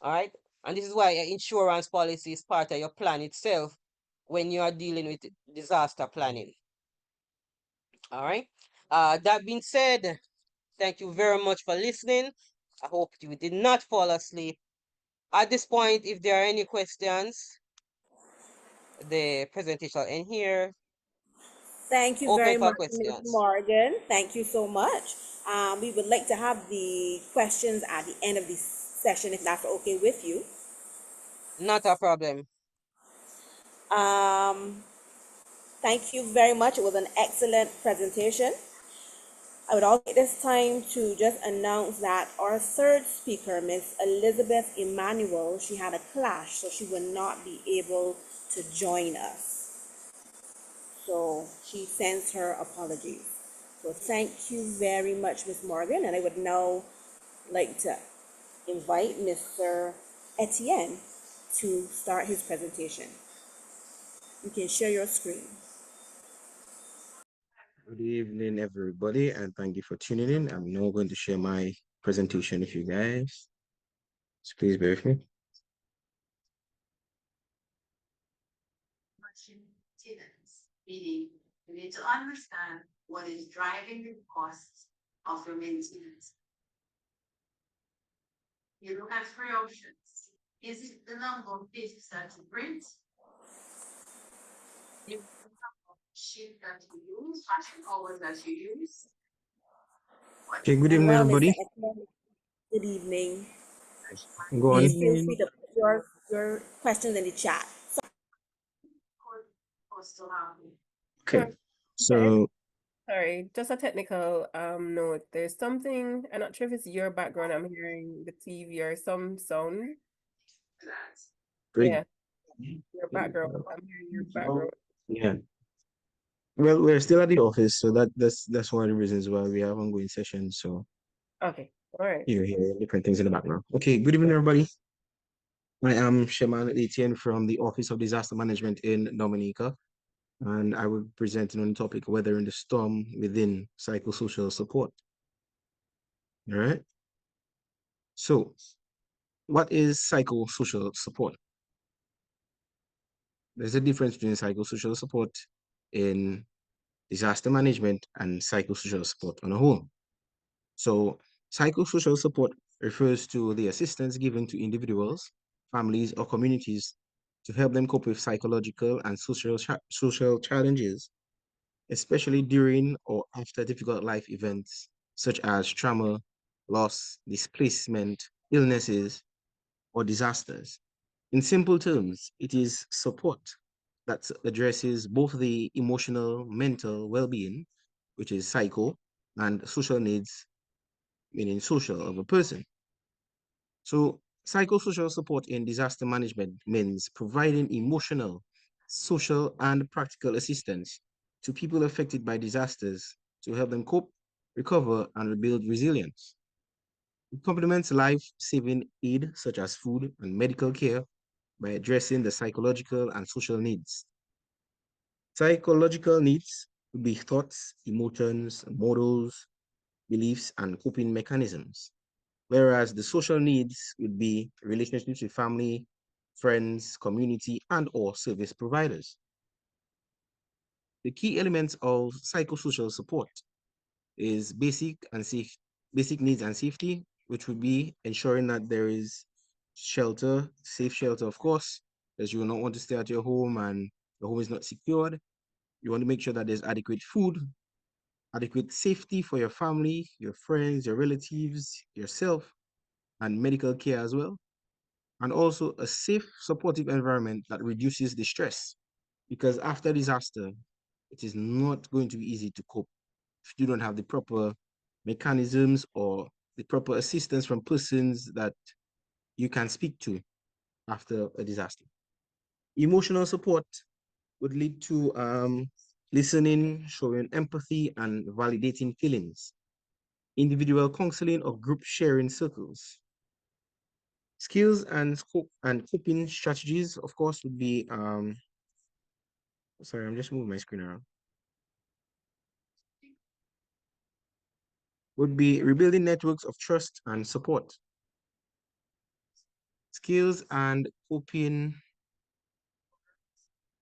All right. And this is why your insurance policy is part of your plan itself when you are dealing with disaster planning. All right. That being said, thank you very much for listening. I hope you did not fall asleep. At this point, if there are any questions, the presentation will end here.
Thank you
Open
very
for
much, Ms.
questions.
Morgan. Thank you so much. We would like to have the questions at the end of the session, if that's okay with you.
Not a problem.
Thank you very much. It was an excellent presentation. I would also take this time to just announce that our third speaker, Miss Elizabeth Emanuel, she had a clash, so she will not be able to join us. So she sends her apologies. So thank you very much, Miss Morgan, and I would now like to invite Mr. Etienne to start his presentation. You can share your screen.
Good evening, everybody, and thank you for tuning in. I'm now going to share my presentation with you guys. So please bear with me.
Meaning, you need to understand what is driving the costs of your maintenance. You look at three options. Is it the number of pages that you print? Is it the number of sheet that you use, fashion hours that you use?
Okay, good evening,
Well, Mr.
everybody.
Etienne, good evening.
Go on.
Please feel free to put your questions in the chat.
Okay, so
Sorry, just a technical note. There's something, I'm not sure if it's your background. I'm hearing the TV or some sound.
great.
Yeah, your background. I'm hearing your background.
Yeah. Well, we're still at the office, so that's one of the reasons why we have ongoing sessions. So
Okay, all right.
you hear different things in the background. Okay, good evening, everybody. I am Shemar Etienne from the Office of Disaster Management in Dominica. and I will be presenting on the topic weathering the storm within psychosocial support. All right. So, what is psychosocial support? There's a difference between psychosocial support in disaster management and psychosocial support on a whole. So, psychosocial support refers to the assistance given to individuals, families, or communities to help them cope with psychological and social challenges, especially during or after difficult life events such as trauma, loss, displacement, illnesses, or disasters. In simple terms, it is support that addresses both the emotional, mental well being, which is psycho, and social needs, meaning social, of a person. So, psychosocial support in disaster management means providing emotional, social, and practical assistance to people affected by disasters to help them cope, recover, and rebuild resilience. It complements life saving aid such as food and medical care by addressing the psychological and social needs. Psychological needs would be thoughts, emotions, models, beliefs, and coping mechanisms, whereas the social needs would be relationships with family, friends, community, and or service providers. The key elements of psychosocial support is basic needs and safety, which would be ensuring that there is shelter, safe shelter, of course, as you will not want to stay at your home and your home is not secured. You want to make sure that there's adequate food, adequate safety for your family, your friends, your relatives, yourself, and medical care as well. And also a safe, supportive environment that reduces the stress. Because after disaster, it is not going to be easy to cope if you don't have the proper mechanisms or the proper assistance from persons that you can speak to after a disaster. Emotional support would lead to listening, showing empathy, and validating feelings. Individual counseling or group sharing circles. Skills and scope and coping strategies, of course, would be sorry, I'm just moving my screen around. Would be rebuilding networks of trust and support. Skills and coping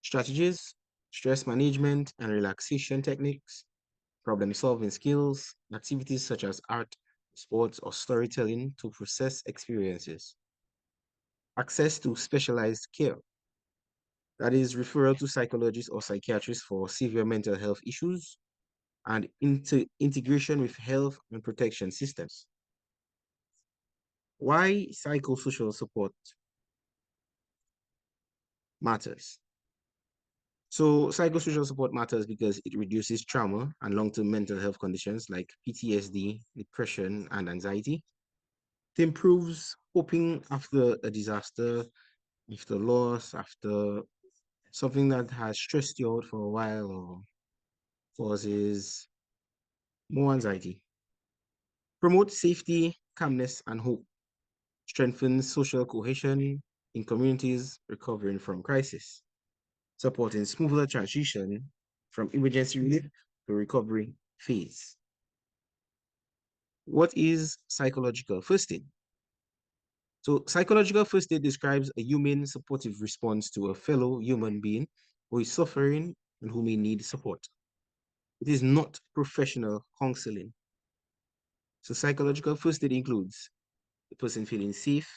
strategies, stress management and relaxation techniques, problem solving skills, activities such as art, sports, or storytelling to process experiences. Access to specialized care, that is referral to psychologists or psychiatrists for severe mental health issues, and integration with health and protection systems. Why psychosocial support matters? So psychosocial support matters because it reduces trauma and long-term mental health conditions like PTSD, depression, and anxiety. It improves coping after a disaster, after loss, after something that has stressed you out for a while or causes more anxiety. Promotes safety, calmness, and hope. Strengthens social cohesion in communities recovering from crisis. Supporting smoother transition from emergency relief to recovery phase. What is psychological first aid? So psychological first aid describes a human supportive response to a fellow human being who is suffering and who may need support. It is not professional counseling. So psychological first aid includes the person feeling safe,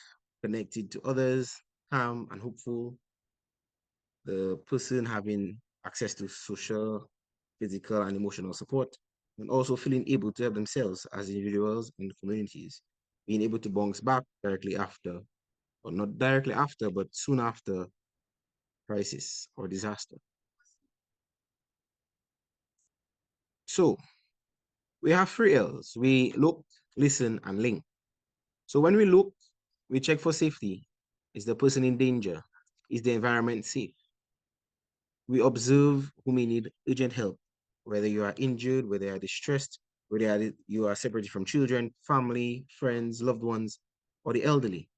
connected to others, calm and hopeful, the person having access to social, physical, and emotional support, and also feeling able to help themselves as individuals and communities, being able to bounce back directly after, or not directly after, but soon after crisis or disaster. So we have three L's. We look, listen, and link. So when we look, we check for safety. Is the person in danger? Is the environment safe? We observe who may need urgent help, whether you are injured, whether you are distressed, whether you are separated from children, family, friends, loved ones, or the elderly.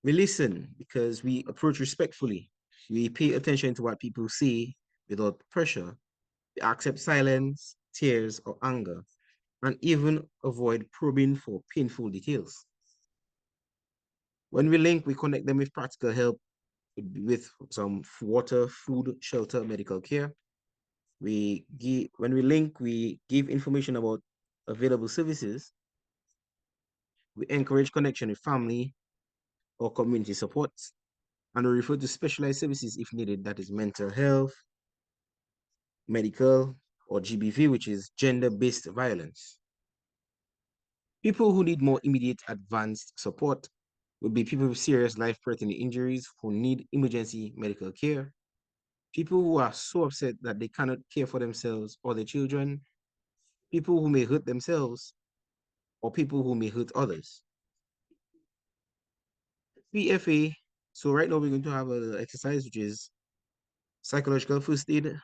We listen because we approach respectfully. We pay attention to what people say without pressure. They accept silence, tears, or anger, and even avoid probing for painful details. When we link, we connect them with practical help with some water, food, shelter, medical care. When we link, we give information about available services. We encourage connection with family or community support, and we refer to specialized services if needed, that is mental health, medical, or GBV, which is gender-based violence. People who need more immediate advanced support would be people with serious life-threatening injuries who need emergency medical care, people who are so upset that they cannot care for themselves or their children, people who may hurt themselves, or people who may hurt others. PFA, so right now we're going to have an exercise which is psychological first aid,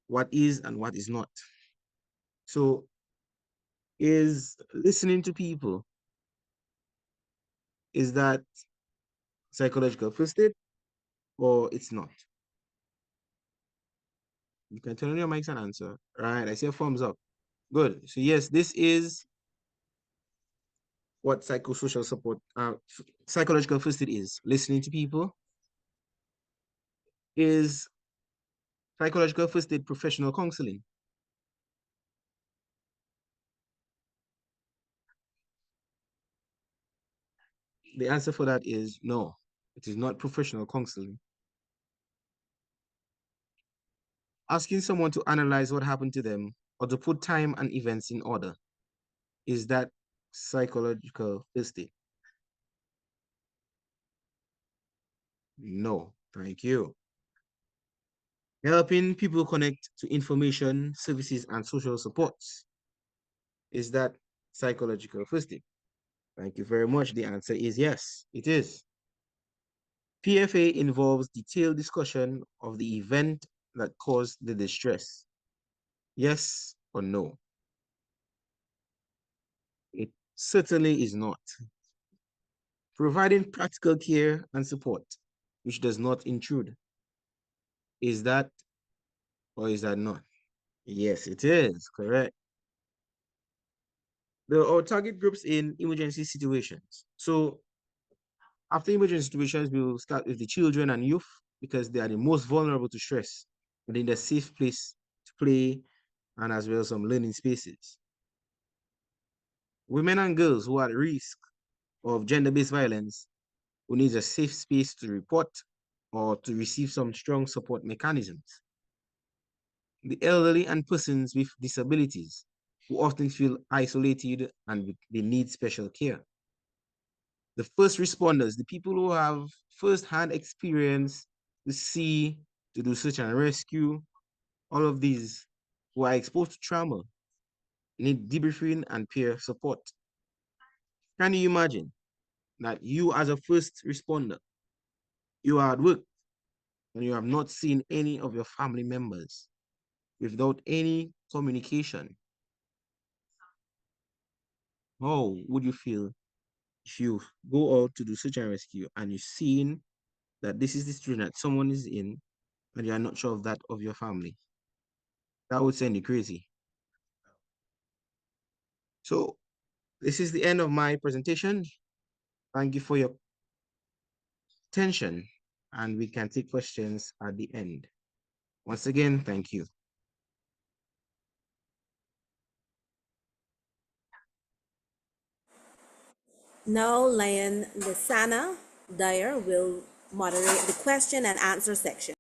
what is and what is not. So is listening to people, is that psychological first aid or it's not? You can turn on your mics and answer. Right, I see a thumbs up. Good. So yes, this is what psychosocial support, psychological first aid is. Listening to people. Is psychological first aid professional counseling? The answer for that is no. It is not professional counseling. Asking someone to analyze what happened to them or to put time and events in order, is that psychological first aid? No, thank you. Helping people connect to information, services, and social supports, is that psychological first aid? Thank you very much. The answer is yes, it is. PFA involves detailed discussion of the event that caused the distress. Yes or no? It certainly is not. Providing practical care and support, which does not intrude. Is that or is that not? Yes, it is, correct. There are target groups in emergency situations. So after emergency situations, we will start with the children and youth because they are the most vulnerable to stress and in a safe place to play and as well as some learning spaces. Women and girls who are at risk of gender-based violence, who needs a safe space to report or to receive some strong support mechanisms. The elderly and persons with disabilities who often feel isolated and they need special care. The first responders, the people who have first-hand experience to see, to do search and rescue, all of these who are exposed to trauma need debriefing and peer support. Can you imagine that you as a first responder, you are at work and you have not seen any of your family members without any communication? How would you feel if you go out to do search and rescue and you've seen that this is the situation that someone is in and you are not sure of that of your family? That would send you crazy. So this is the end of my presentation. Thank you for your attention, and we can take questions at the end. Once again, thank you.
Now, Lion Lisana Dyer will moderate the question and answer section.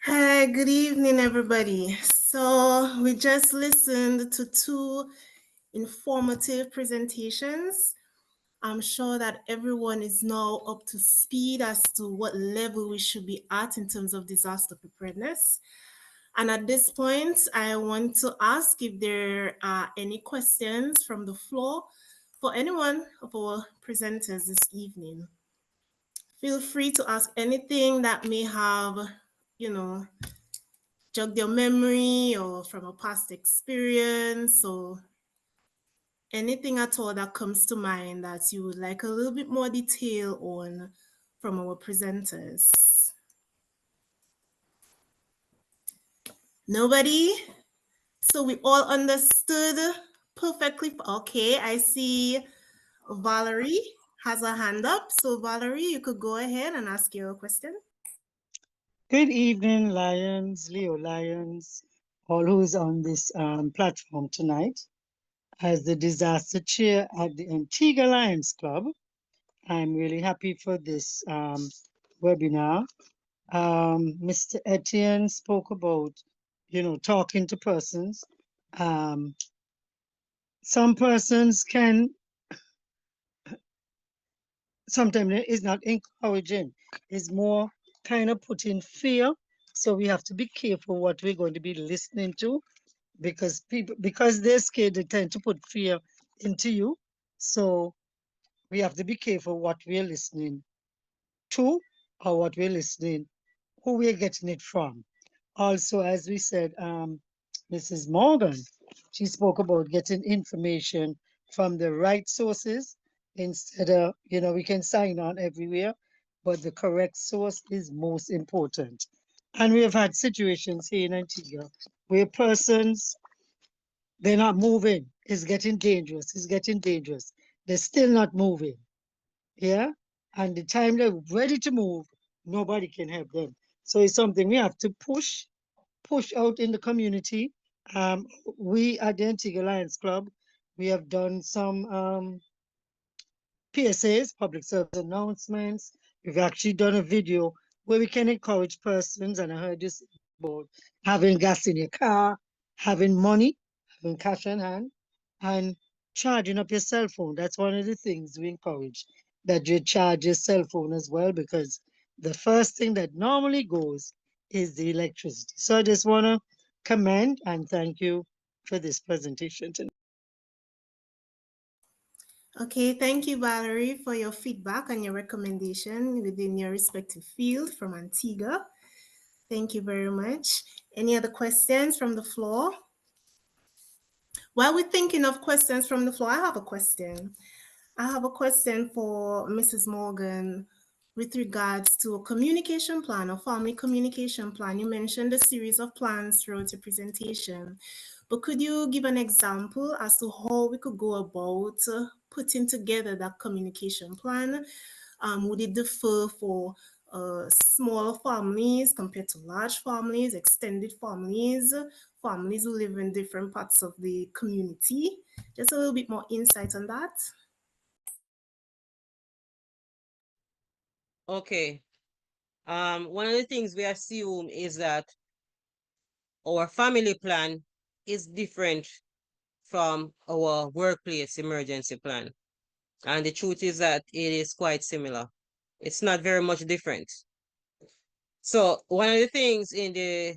Hi, good evening, everybody. So we just listened to two informative presentations. I'm sure that everyone is now up to speed as to what level we should be at in terms of disaster preparedness. And at this point, I want to ask if there are any questions from the floor for anyone of our presenters this evening. Feel free to ask anything that may have, jog your memory or from a past experience or anything at all that comes to mind that you would like a little bit more detail on from our presenters? Nobody? So we all understood perfectly. Okay, I see Valerie has a hand up. So Valerie, you could go ahead and ask your question.
Good evening, Lions, Leo Lions, all who's on this platform tonight. As the disaster chair at the Antigua Lions Club, I'm really happy for this webinar. Mr. Etienne spoke about, talking to persons. Some persons can, sometimes it's not encouraging, it's more kind of putting fear. So we have to be careful what we're going to be listening to, because they're scared, they tend to put fear into you. So we have to be careful what we're listening to, or what we're listening, who we're getting it from. Also, as we said, Mrs. Morgan, she spoke about getting information from the right sources instead of, we can sign on everywhere, but the correct source is most important. And we have had situations here in Antigua where persons, they're not moving. It's getting dangerous. It's getting dangerous. They're still not moving. Yeah. And the time they're ready to move, nobody can help them. So it's something we have to push out in the community. We at the Antigua Lions Club, we have done some PSAs, public service announcements. We've actually done a video where we can encourage persons, and I heard this about having gas in your car, having money, having cash in hand, and charging up your cell phone. That's one of the things we encourage, that you charge your cell phone as well, because the first thing that normally goes is the electricity. So I just want to commend and thank you for this presentation tonight.
Okay, thank you, Valerie, for your feedback and your recommendation within your respective field from Antigua. Thank you very much. Any other questions from the floor? While we're thinking of questions from the floor, I have a question. I have a question for Mrs. Morgan with regards to a communication plan, a family communication plan. You mentioned a series of plans throughout your presentation, but could you give an example as to how we could go about putting together that communication plan? Would it differ for smaller families compared to large families, extended families, families who live in different parts of the community? Just a little bit more insight on that.
Okay. One of the things we assume is that our family plan is different from our workplace emergency plan. And the truth is that it is quite similar. It's not very much different. So one of the things in the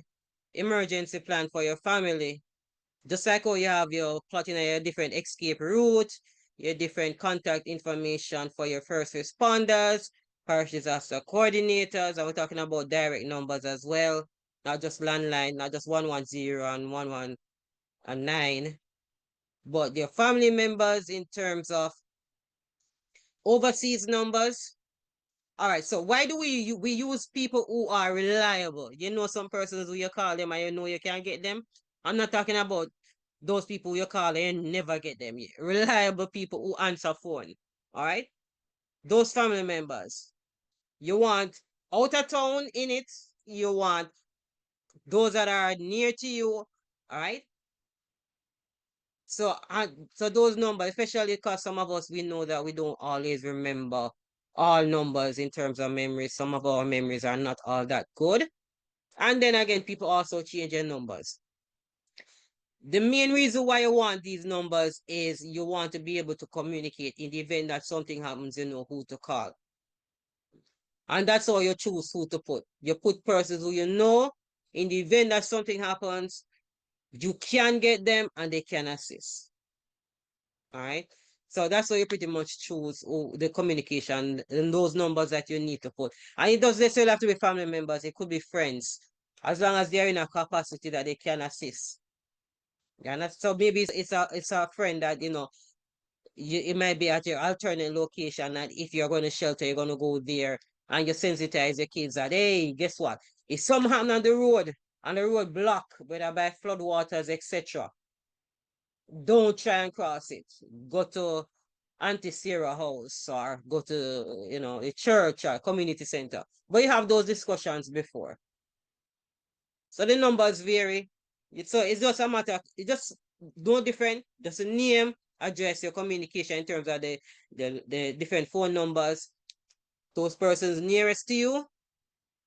emergency plan for your family, just like how you have your plotting your different escape route, your different contact information for your first responders, parish disaster coordinators, and we're talking about direct numbers as well, not just landline, not just 110 and 119, but your family members in terms of overseas numbers. All right, so why do we use people who are reliable? You know, some persons who you call them and you know you can't get them. I'm not talking about those people you call and never get them. Reliable people who answer phone. All right, those family members. You want out of town in it. You want those that are near to you. All right. So those numbers, especially because some of us, we know that we don't always remember all numbers in terms of memory. Some of our memories are not all that good. And then again, people also change their numbers. The main reason why you want these numbers is you want to be able to communicate in the event that something happens, you know who to call. And that's how you choose who to put. You put persons who you know in the event that something happens, you can get them and they can assist. All right. So that's how you pretty much choose the communication and those numbers that you need to put. And it doesn't necessarily have to be family members. It could be friends, as long as they're in a capacity that they can assist. Yeah, so maybe it's a friend that, you know, it might be at your alternate location, and if you're going to shelter, you're going to go there and you sensitize your kids that, hey, guess what? If something happen on the road block, whether by flood waters, etc., don't try and cross it. Go to Auntie Sarah house or go to, a church or community center. But you have those discussions before. So the numbers vary. So it's just a matter, it just don't different, just a name, address your communication in terms of the different phone numbers. Those persons nearest to you,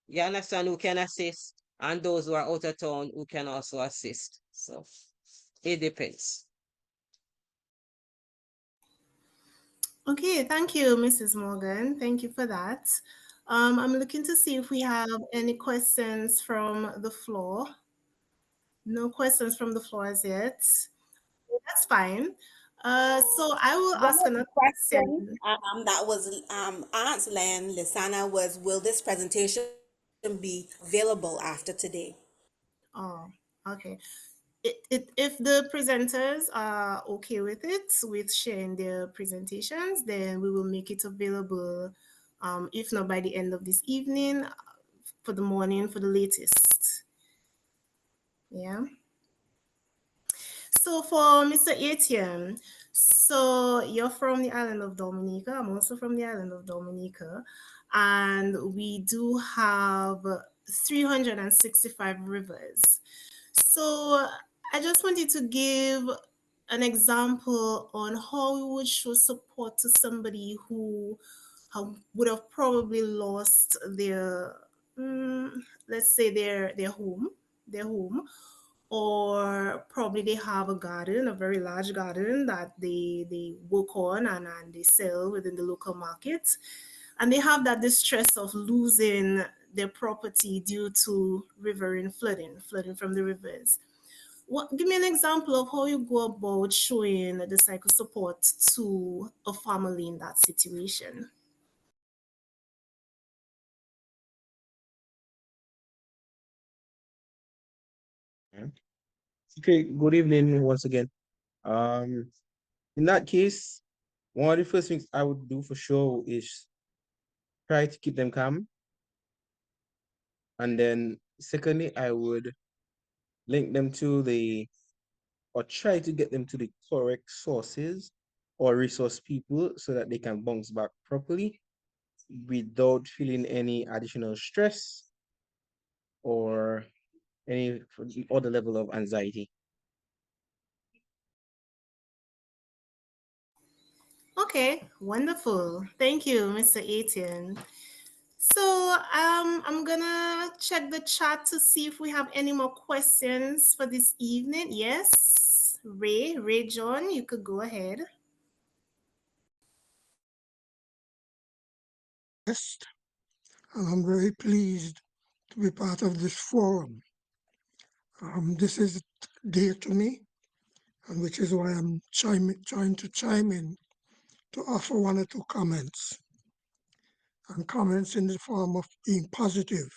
you understand, who can assist, and those who are out of town who can also assist. So it depends.
Okay, thank you, Mrs. Morgan. Thank you for that. I'm looking to see if we have any questions from the floor. No questions from the floor as yet. That's fine. So I will
One
ask
of the
another
questions
question.
that was asked, Len Lisana, was, will this presentation be available after today?
Oh, okay. If the presenters are okay with it, with sharing their presentations, then we will make it available, if not by the end of this evening, for the morning, for the latest. Yeah. So for Mr. Etienne, so you're from the island of Dominica. I'm also from the island of Dominica. And we do have 365 rivers. So I just wanted to give an example on how we would show support to somebody who would have probably lost their, let's say their home, or probably they have a garden, a very large garden that they work on and they sell within the local market, and they have that distress of losing their property due to riverine flooding from the rivers. Give me an example of how you go about showing the psycho support to a family in that situation.
Okay, good evening once again. In that case, one of the first things I would do for sure is try to keep them calm. And then secondly, I would link them to or try to get them to the correct sources or resource people so that they can bounce back properly without feeling any additional stress or any other level of anxiety.
Okay, wonderful. Thank you, Mr. Etienne. So I'm gonna check the chat to see if we have any more questions for this evening. Yes, Ray John, you could go ahead.
Yes, and I'm very pleased to be part of this forum. This is dear to me, and which is why I'm trying to chime in to offer one or two comments, and comments in the form of being positive.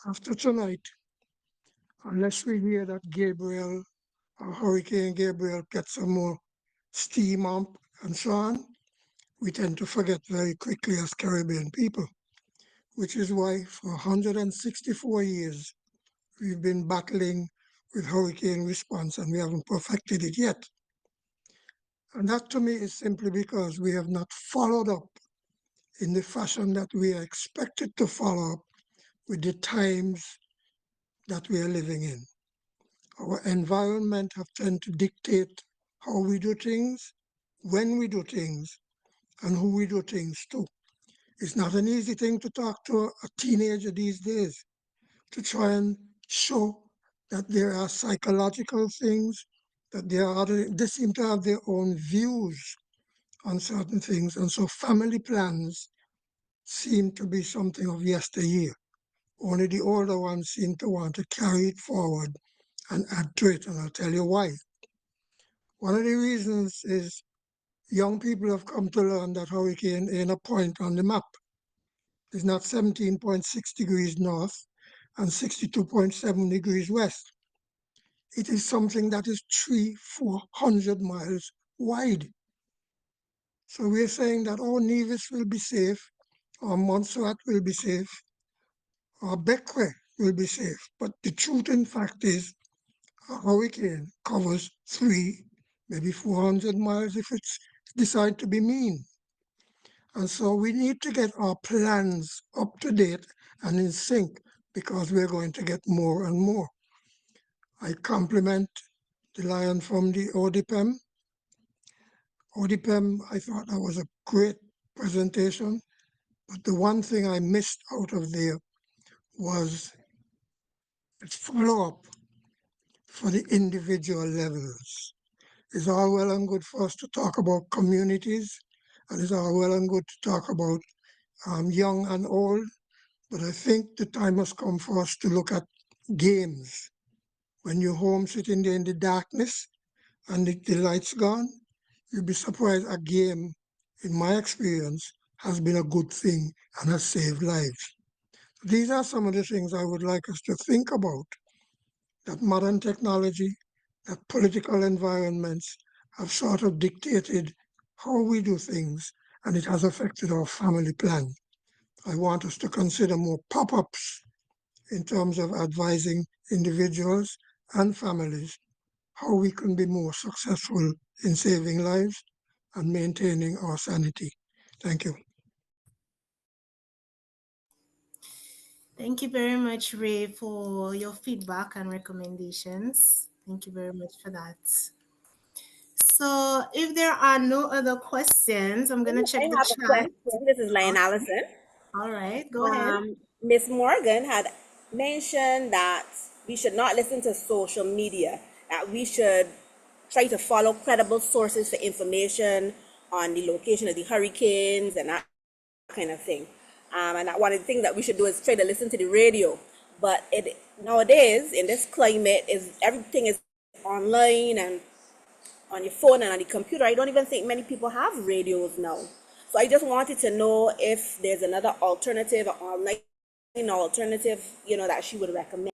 After tonight, unless we hear that Gabriel or Hurricane Gabriel gets some more steam up and so on, we tend to forget very quickly as Caribbean people, which is why for 164 years we've been battling with hurricane response and we haven't perfected it yet. And that to me is simply because we have not followed up in the fashion that we are expected to follow up with the times that we are living in. Our environment have tended to dictate how we do things, when we do things, and who we do things to. It's not an easy thing to talk to a teenager these days, to try and show that there are psychological things, that they seem to have their own views on certain things. And so family plans seem to be something of yesteryear. Only the older ones seem to want to carry it forward and add to it, and I'll tell you why. One of the reasons is young people have come to learn that hurricane ain't a point on the map. It's not 17.6 degrees north and 62.7 degrees west. It is something that is 300-400 miles wide. So we're saying that, oh, Nevis will be safe. Montserrat will be safe, Beckwith will be safe. But the truth in fact is a hurricane covers 3, maybe 400 miles if it's decide to be mean. And so we need to get our plans up to date and in sync because we're going to get more and more. I compliment the lion from the ODPEM. ODPEM, I thought that was a great presentation, but the one thing I missed out of there was its follow-up for the individual levels. It's all well and good for us to talk about communities, and it's all well and good to talk about young and old, but I think the time has come for us to look at games. When you're home sitting there in the darkness and the lights gone, you'll be surprised a game, in my experience, has been a good thing and has saved lives. These are some of the things I would like us to think about, that modern technology, that political environments have sort of dictated how we do things, and it has affected our family plan. I want us to consider more pop-ups in terms of advising individuals and families how we can be more successful in saving lives and maintaining our sanity. Thank you.
Thank you very much, Ray, for your feedback and recommendations. Thank you very much for that. So if there are no other questions, I'm gonna check
I
the
have a
chat.
question. This is Lion Allison.
All right, go ahead.
Miss Morgan had mentioned that we should not listen to social media, that we should try to follow credible sources for information on the location of the hurricanes and that kind of thing. And that one of the things that we should do is try to listen to the radio. But it nowadays in this climate is everything is online and on your phone and on the computer. I don't even think many people have radios now. So I just wanted to know if there's another alternative, an online alternative, that she would recommend.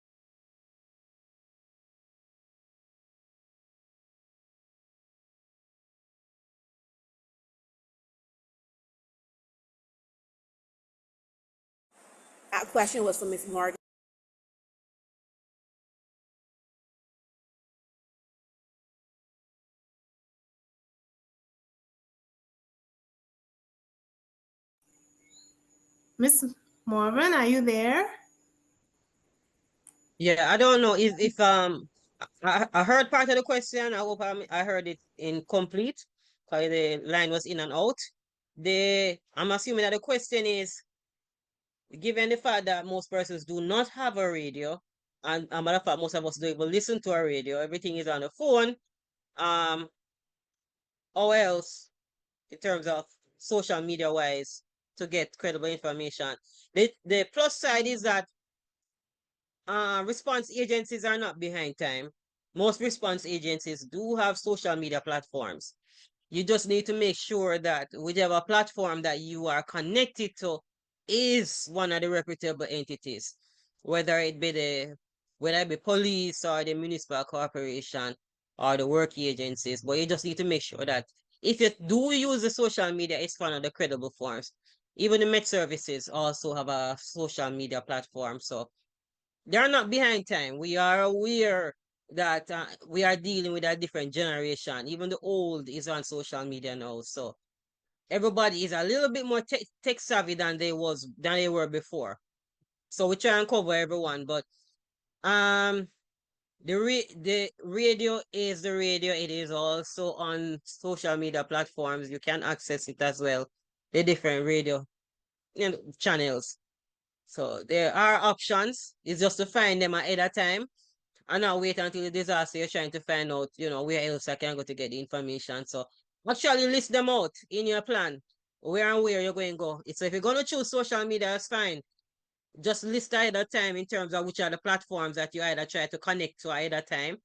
That question was for Miss Morgan.
Miss Morgan, are you there?
Yeah, I don't know if I heard part of the question. I hope I heard it incomplete because the line was in and out. I'm assuming that the question is, given the fact that most persons do not have a radio, and a matter of fact, most of us don't even listen to a radio, everything is on the phone. How else, in terms of social media wise, to get credible information? The plus side is that response agencies are not behind time. Most response agencies do have social media platforms. You just need to make sure that whichever platform that you are connected to is one of the reputable entities, whether it be police or the municipal corporation or the work agencies. But you just need to make sure that if you do use the social media, it's one of the credible forms. Even the Met services also have a social media platform. So they're not behind time. We are aware that we are dealing with a different generation. Even the old is on social media now. So everybody is a little bit more tech savvy than they were before. So we try and cover everyone, but the radio is the radio. It is also on social media platforms. You can access it as well. The different radio channels. So there are options. It's just to find them ahead of time and not wait until the disaster you're trying to find out, where else I can go to get the information. So actually list them out in your plan, where and where you're going to go. So if you're going to choose social media, that's fine. Just list ahead of time in terms of which are the platforms that you either try to connect to ahead of time.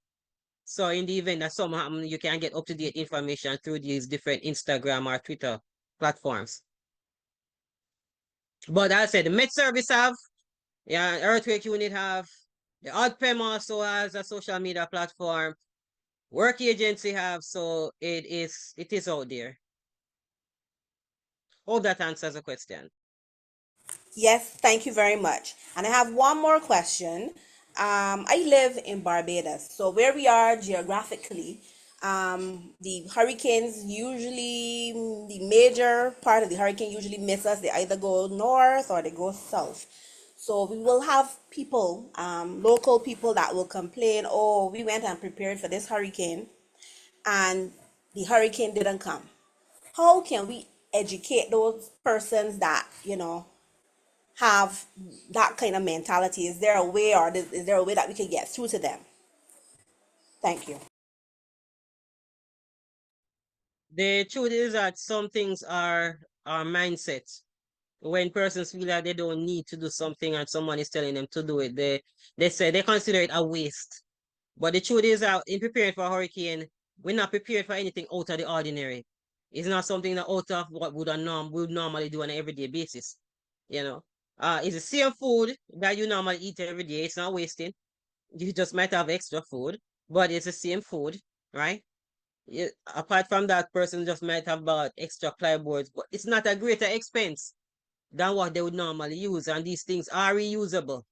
So in the event that something happens, you can get up-to-date information through these different Instagram or Twitter platforms. But as I said, the Met Service have, Earthquake Unit have, the ODPEM also has a social media platform. Work agency have, so it is out there. Hope that answers the question.
Yes, thank you very much. And I have one more question. I live in Barbados, so where we are geographically, the hurricanes usually, the major part of the hurricane usually miss us. They either go north or they go south. So we will have people, local people that will complain, oh, we went and prepared for this hurricane and the hurricane didn't come. How can we educate those persons that, have that kind of mentality? Is there a way, or is there a way that we can get through to them? Thank you.
The truth is that some things are mindsets. When persons feel like they don't need to do something and someone is telling them to do it, they say they consider it a waste. But the truth is that in preparing for a hurricane, we're not prepared for anything out of the ordinary. It's not something that out of what would normally do on an everyday basis. You know, it's the same food that you normally eat every day. It's not wasting. You just might have extra food, but it's the same food, right? Apart from that, person just might have bought extra plyboards, but it's not a greater expense than what they would normally use. And these things are reusable.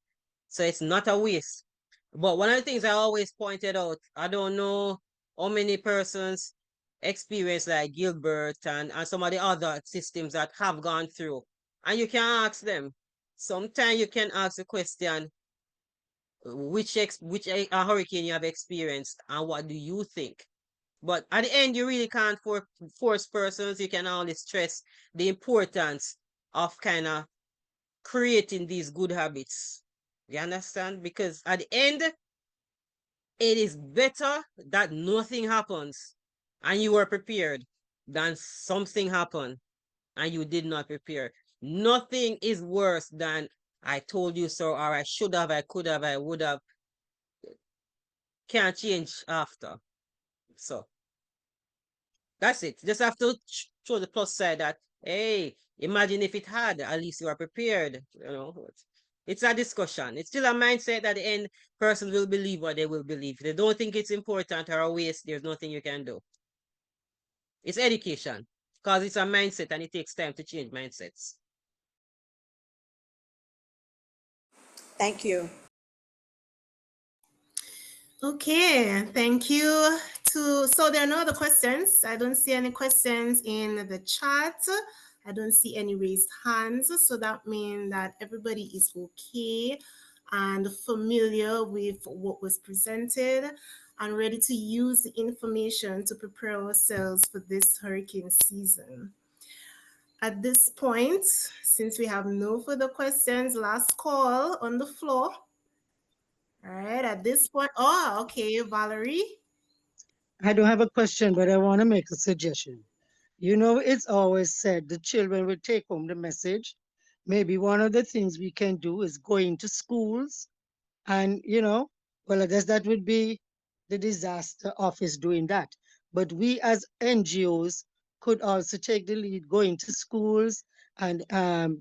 So it's not a waste. But one of the things I always pointed out, I don't know how many persons experience like Gilbert and some of the other systems that have gone through. And you can ask them. Sometimes you can ask the question, which hurricane you have experienced and what do you think? But at the end, you really can't force persons. You can only stress the importance of kind of creating these good habits. You understand? Because at the end, it is better that nothing happens and you were prepared than something happened and you did not prepare. Nothing is worse than I told you so, or I should have, I could have, I would have. Can't change after. So that's it. Just have to show the plus side that, hey, imagine if it had, at least you are prepared. It's a discussion. It's still a mindset that the end person will believe what they will believe. If they don't think it's important or a waste, there's nothing you can do. It's education because it's a mindset and it takes time to change mindsets.
Thank you.
Okay, thank you. So there are no other questions. I don't see any questions in the chat. I don't see any raised hands. So that means that everybody is okay and familiar with what was presented and ready to use the information to prepare ourselves for this hurricane season. At this point, since we have no further questions, last call on the floor. All right, at this point, oh, okay, Valerie.
I don't have a question, but I want to make a suggestion. You know, it's always said the children will take home the message. Maybe one of the things we can do is go into schools and, well, I guess that would be the disaster office doing that. But we as NGOs could also take the lead, go into schools and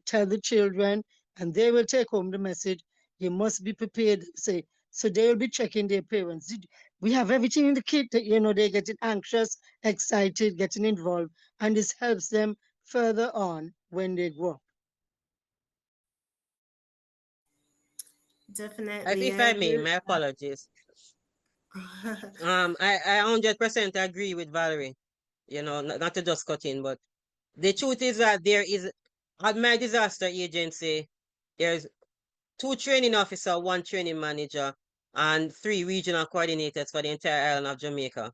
tell the children, and they will take home the message. You must be prepared. Say, so they will be checking their parents. We have everything in the kit that, they're getting anxious, excited, getting involved, and this helps them further on when they grow up.
Definitely,
If
I
I
agree
may,
with
my apologies.
that.
I 100% agree with Valerie. Not to just cut in, but the truth is that there is, at my disaster agency, there's 2 training officer, 1 training manager, and 3 regional coordinators for the entire island of Jamaica.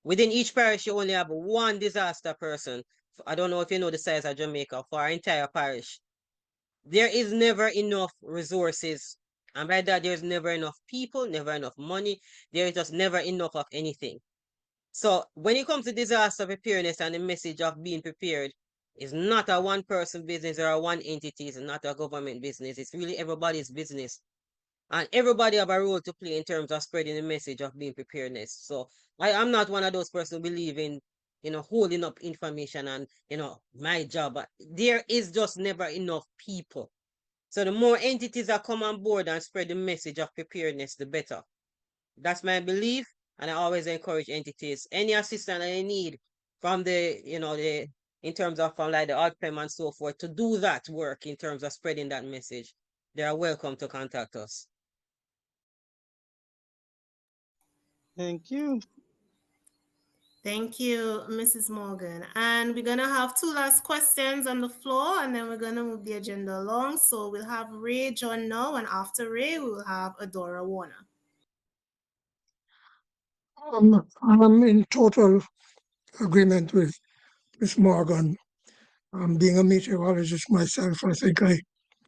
Within each parish, you only have 1 disaster person. I don't know if you know the size of Jamaica, for our entire parish. There is never enough resources. And by that, there's never enough people, never enough money. There is just never enough of anything. So when it comes to disaster preparedness and the message of being prepared, it's not a one person business or a one entity, it's not a government business. It's really everybody's business. And everybody have a role to play in terms of spreading the message of being preparedness. So I'm not one of those persons who believe in, holding up information and, my job. But there is just never enough people. So the more entities that come on board and spread the message of preparedness, the better. That's my belief, and I always encourage entities, any assistance they need from the in terms of like the OPEM and so forth, to do that work in terms of spreading that message, they are welcome to contact us.
Thank you.
Thank you, Mrs. Morgan. And we're going to have two last questions on the floor, and then we're going to move the agenda along. So we'll have Ray John now, and after Ray, we will have Adora Warner.
I'm in total agreement with Ms. Morgan. Being a meteorologist myself, I think I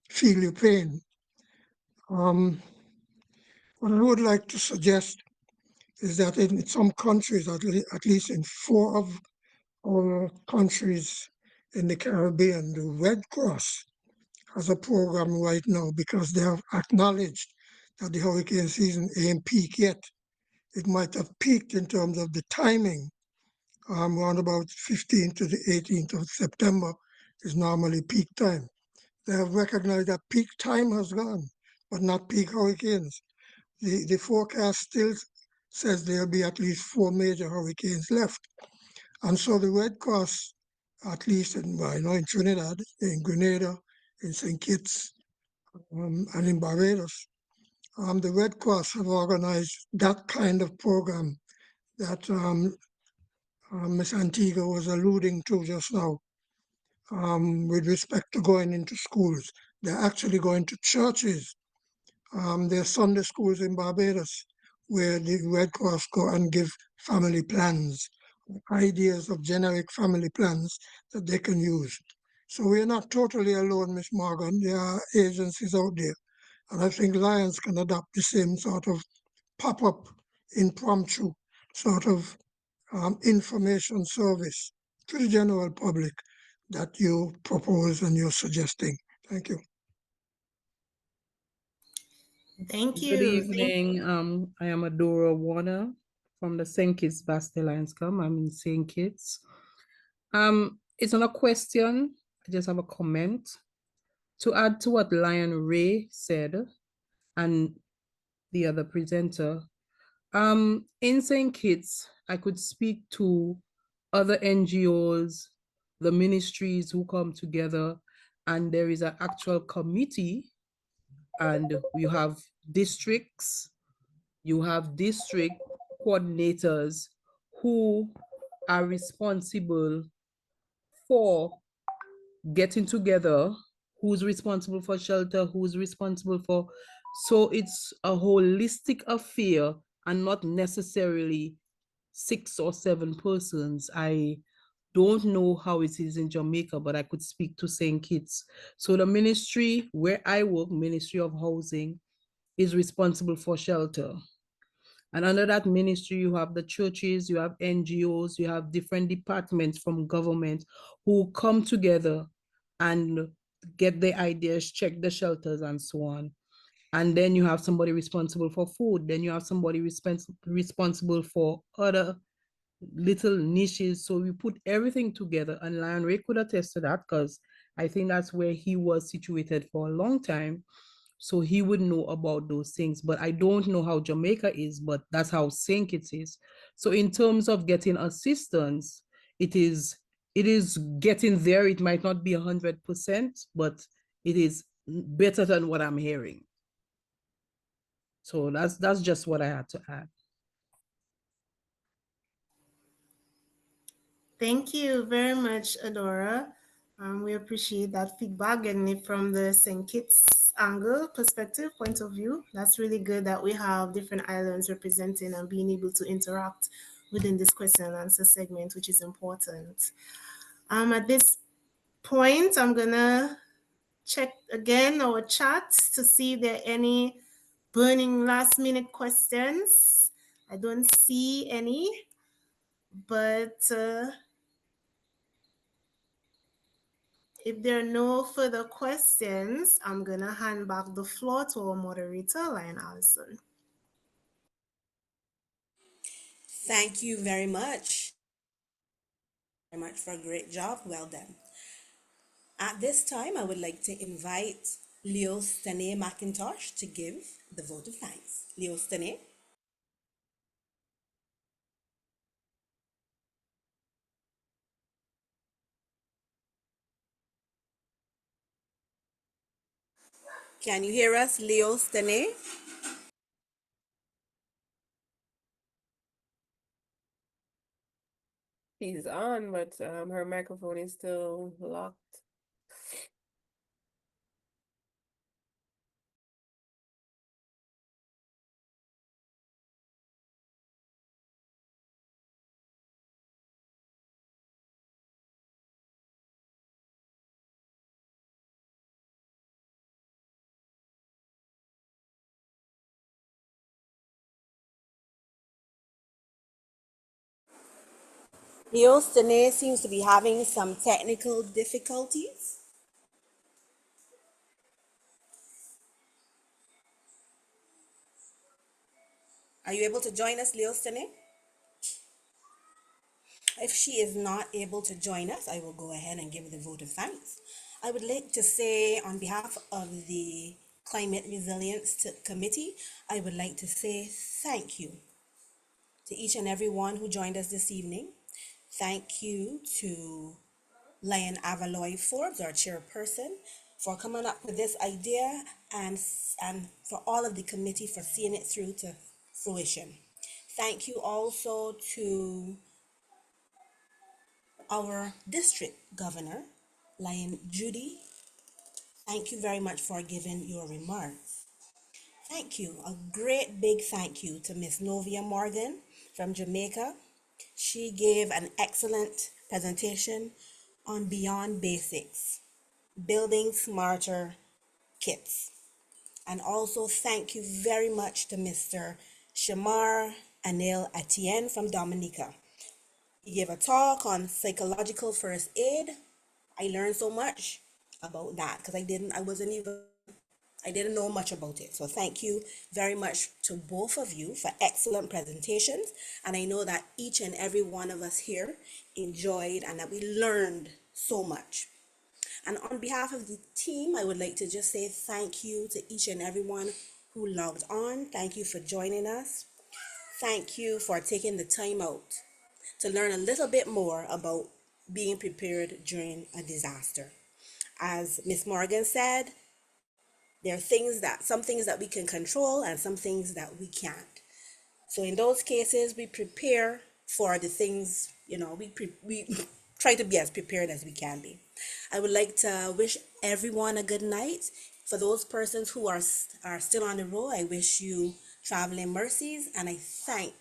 feel your pain. What I would like to suggest is that in some countries, at least in 4 of our countries in the Caribbean, the Red Cross has a program right now because they have acknowledged that the hurricane season ain't peaked yet. It might have peaked in terms of the timing. Around about 15th to the 18th of September is normally peak time. They have recognized that peak time has gone, but not peak hurricanes. The forecast still says there'll be at least 4 major hurricanes left. And so the Red Cross, at least in Trinidad, in Grenada, in St. Kitts, and in Barbados, the Red Cross have organized that kind of program that Ms. Antigua was alluding to just now, with respect to going into schools. They're actually going to churches. There are Sunday schools in Barbados where the Red Cross go and give family plans, ideas of generic family plans that they can use. So we're not totally alone, Ms. Morgan. There are agencies out there. And I think Lions can adopt the same sort of pop-up, impromptu sort of information service to the general public that you propose and you're suggesting. Thank you.
Thank
Good
you.
evening. I am Adora Warner from the St. Kitts Bastille Lions Club. I'm in St. Kitts. It's not a question. I just have a comment to add to what Lion Ray said and the other presenter. In St. Kitts, I could speak to other NGOs, the ministries who come together, and there is an actual committee, and you have districts, you have district coordinators who are responsible for getting together, who's responsible for shelter, who's responsible for, so it's a holistic affair and not necessarily 6 or 7 persons. I don't know how it is in Jamaica, but I could speak to St. Kitts. So the ministry where I work, Ministry of Housing, is responsible for shelter. And under that ministry, you have the churches, you have NGOs, you have different departments from government who come together and get the ideas, check the shelters and so on. And then you have somebody responsible for food. Then you have somebody responsible for other little niches. So we put everything together, and Lion Ray could attest to that because I think that's where he was situated for a long time. So he would know about those things. But I don't know how Jamaica is, but that's how St. Kitts is. So in terms of getting assistance, it is getting there. It might not be 100%, but it is better than what I'm hearing. So that's just what I had to add.
Thank you very much, Adora. We appreciate that feedback, getting it from the St. Kitts angle, perspective, point of view. That's really good that we have different islands representing and being able to interact within this question and answer segment, which is important. At this point, I'm gonna check again our chat to see if there are any burning last minute questions. I don't see any, but if there are no further questions, I'm going to hand back the floor to our moderator, Lion Allison.
Thank you very much. Very much for a great job. Well done. At this time, I would like to invite Leo Stene McIntosh to give the vote of thanks. Leo Stene. Can you hear us, Leo Stene?
He's on, but her microphone is still locked.
Leo Stene seems to be having some technical difficulties. Are you able to join us, Leo Stene? If she is not able to join us, I will go ahead and give the vote of thanks. I would like to say on behalf of the Climate Resilience Committee, I would like to say thank you to each and every one who joined us this evening. Thank you to Lion Avaloy Forbes, our chairperson, for coming up with this idea and for all of the committee for seeing it through to fruition. Thank you also to our district governor, Lion Judy. Thank you very much for giving your remarks. Thank you. A great big thank you to Miss Novia Morgan from Jamaica. She gave an excellent presentation on Beyond Basics, building smarter kits. And also thank you very much to Mr. Shemar Anil Etienne from Dominica. He gave a talk on psychological first aid. I learned so much about that because I didn't know much about it. So thank you very much to both of you for excellent presentations. And I know that each and every one of us here enjoyed and that we learned so much. And on behalf of the team, I would like to just say thank you to each and everyone who logged on. Thank you for joining us. Thank you for taking the time out to learn a little bit more about being prepared during a disaster. As Miss Morgan said, there are some things that we can control and some things that we can't. So in those cases, we prepare for the things, we try to be as prepared as we can be. I would like to wish everyone a good night. For those persons who are still on the road, I wish you traveling mercies and I thank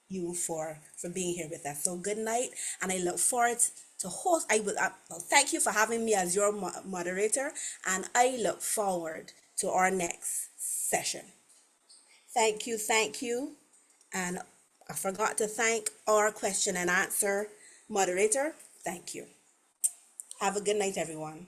you for being here with us. So good night, and I look forward to host. Thank you for having me as your moderator, and I look forward to our next session. Thank you. And I forgot to thank our question and answer moderator. Thank you. Have a good night, everyone.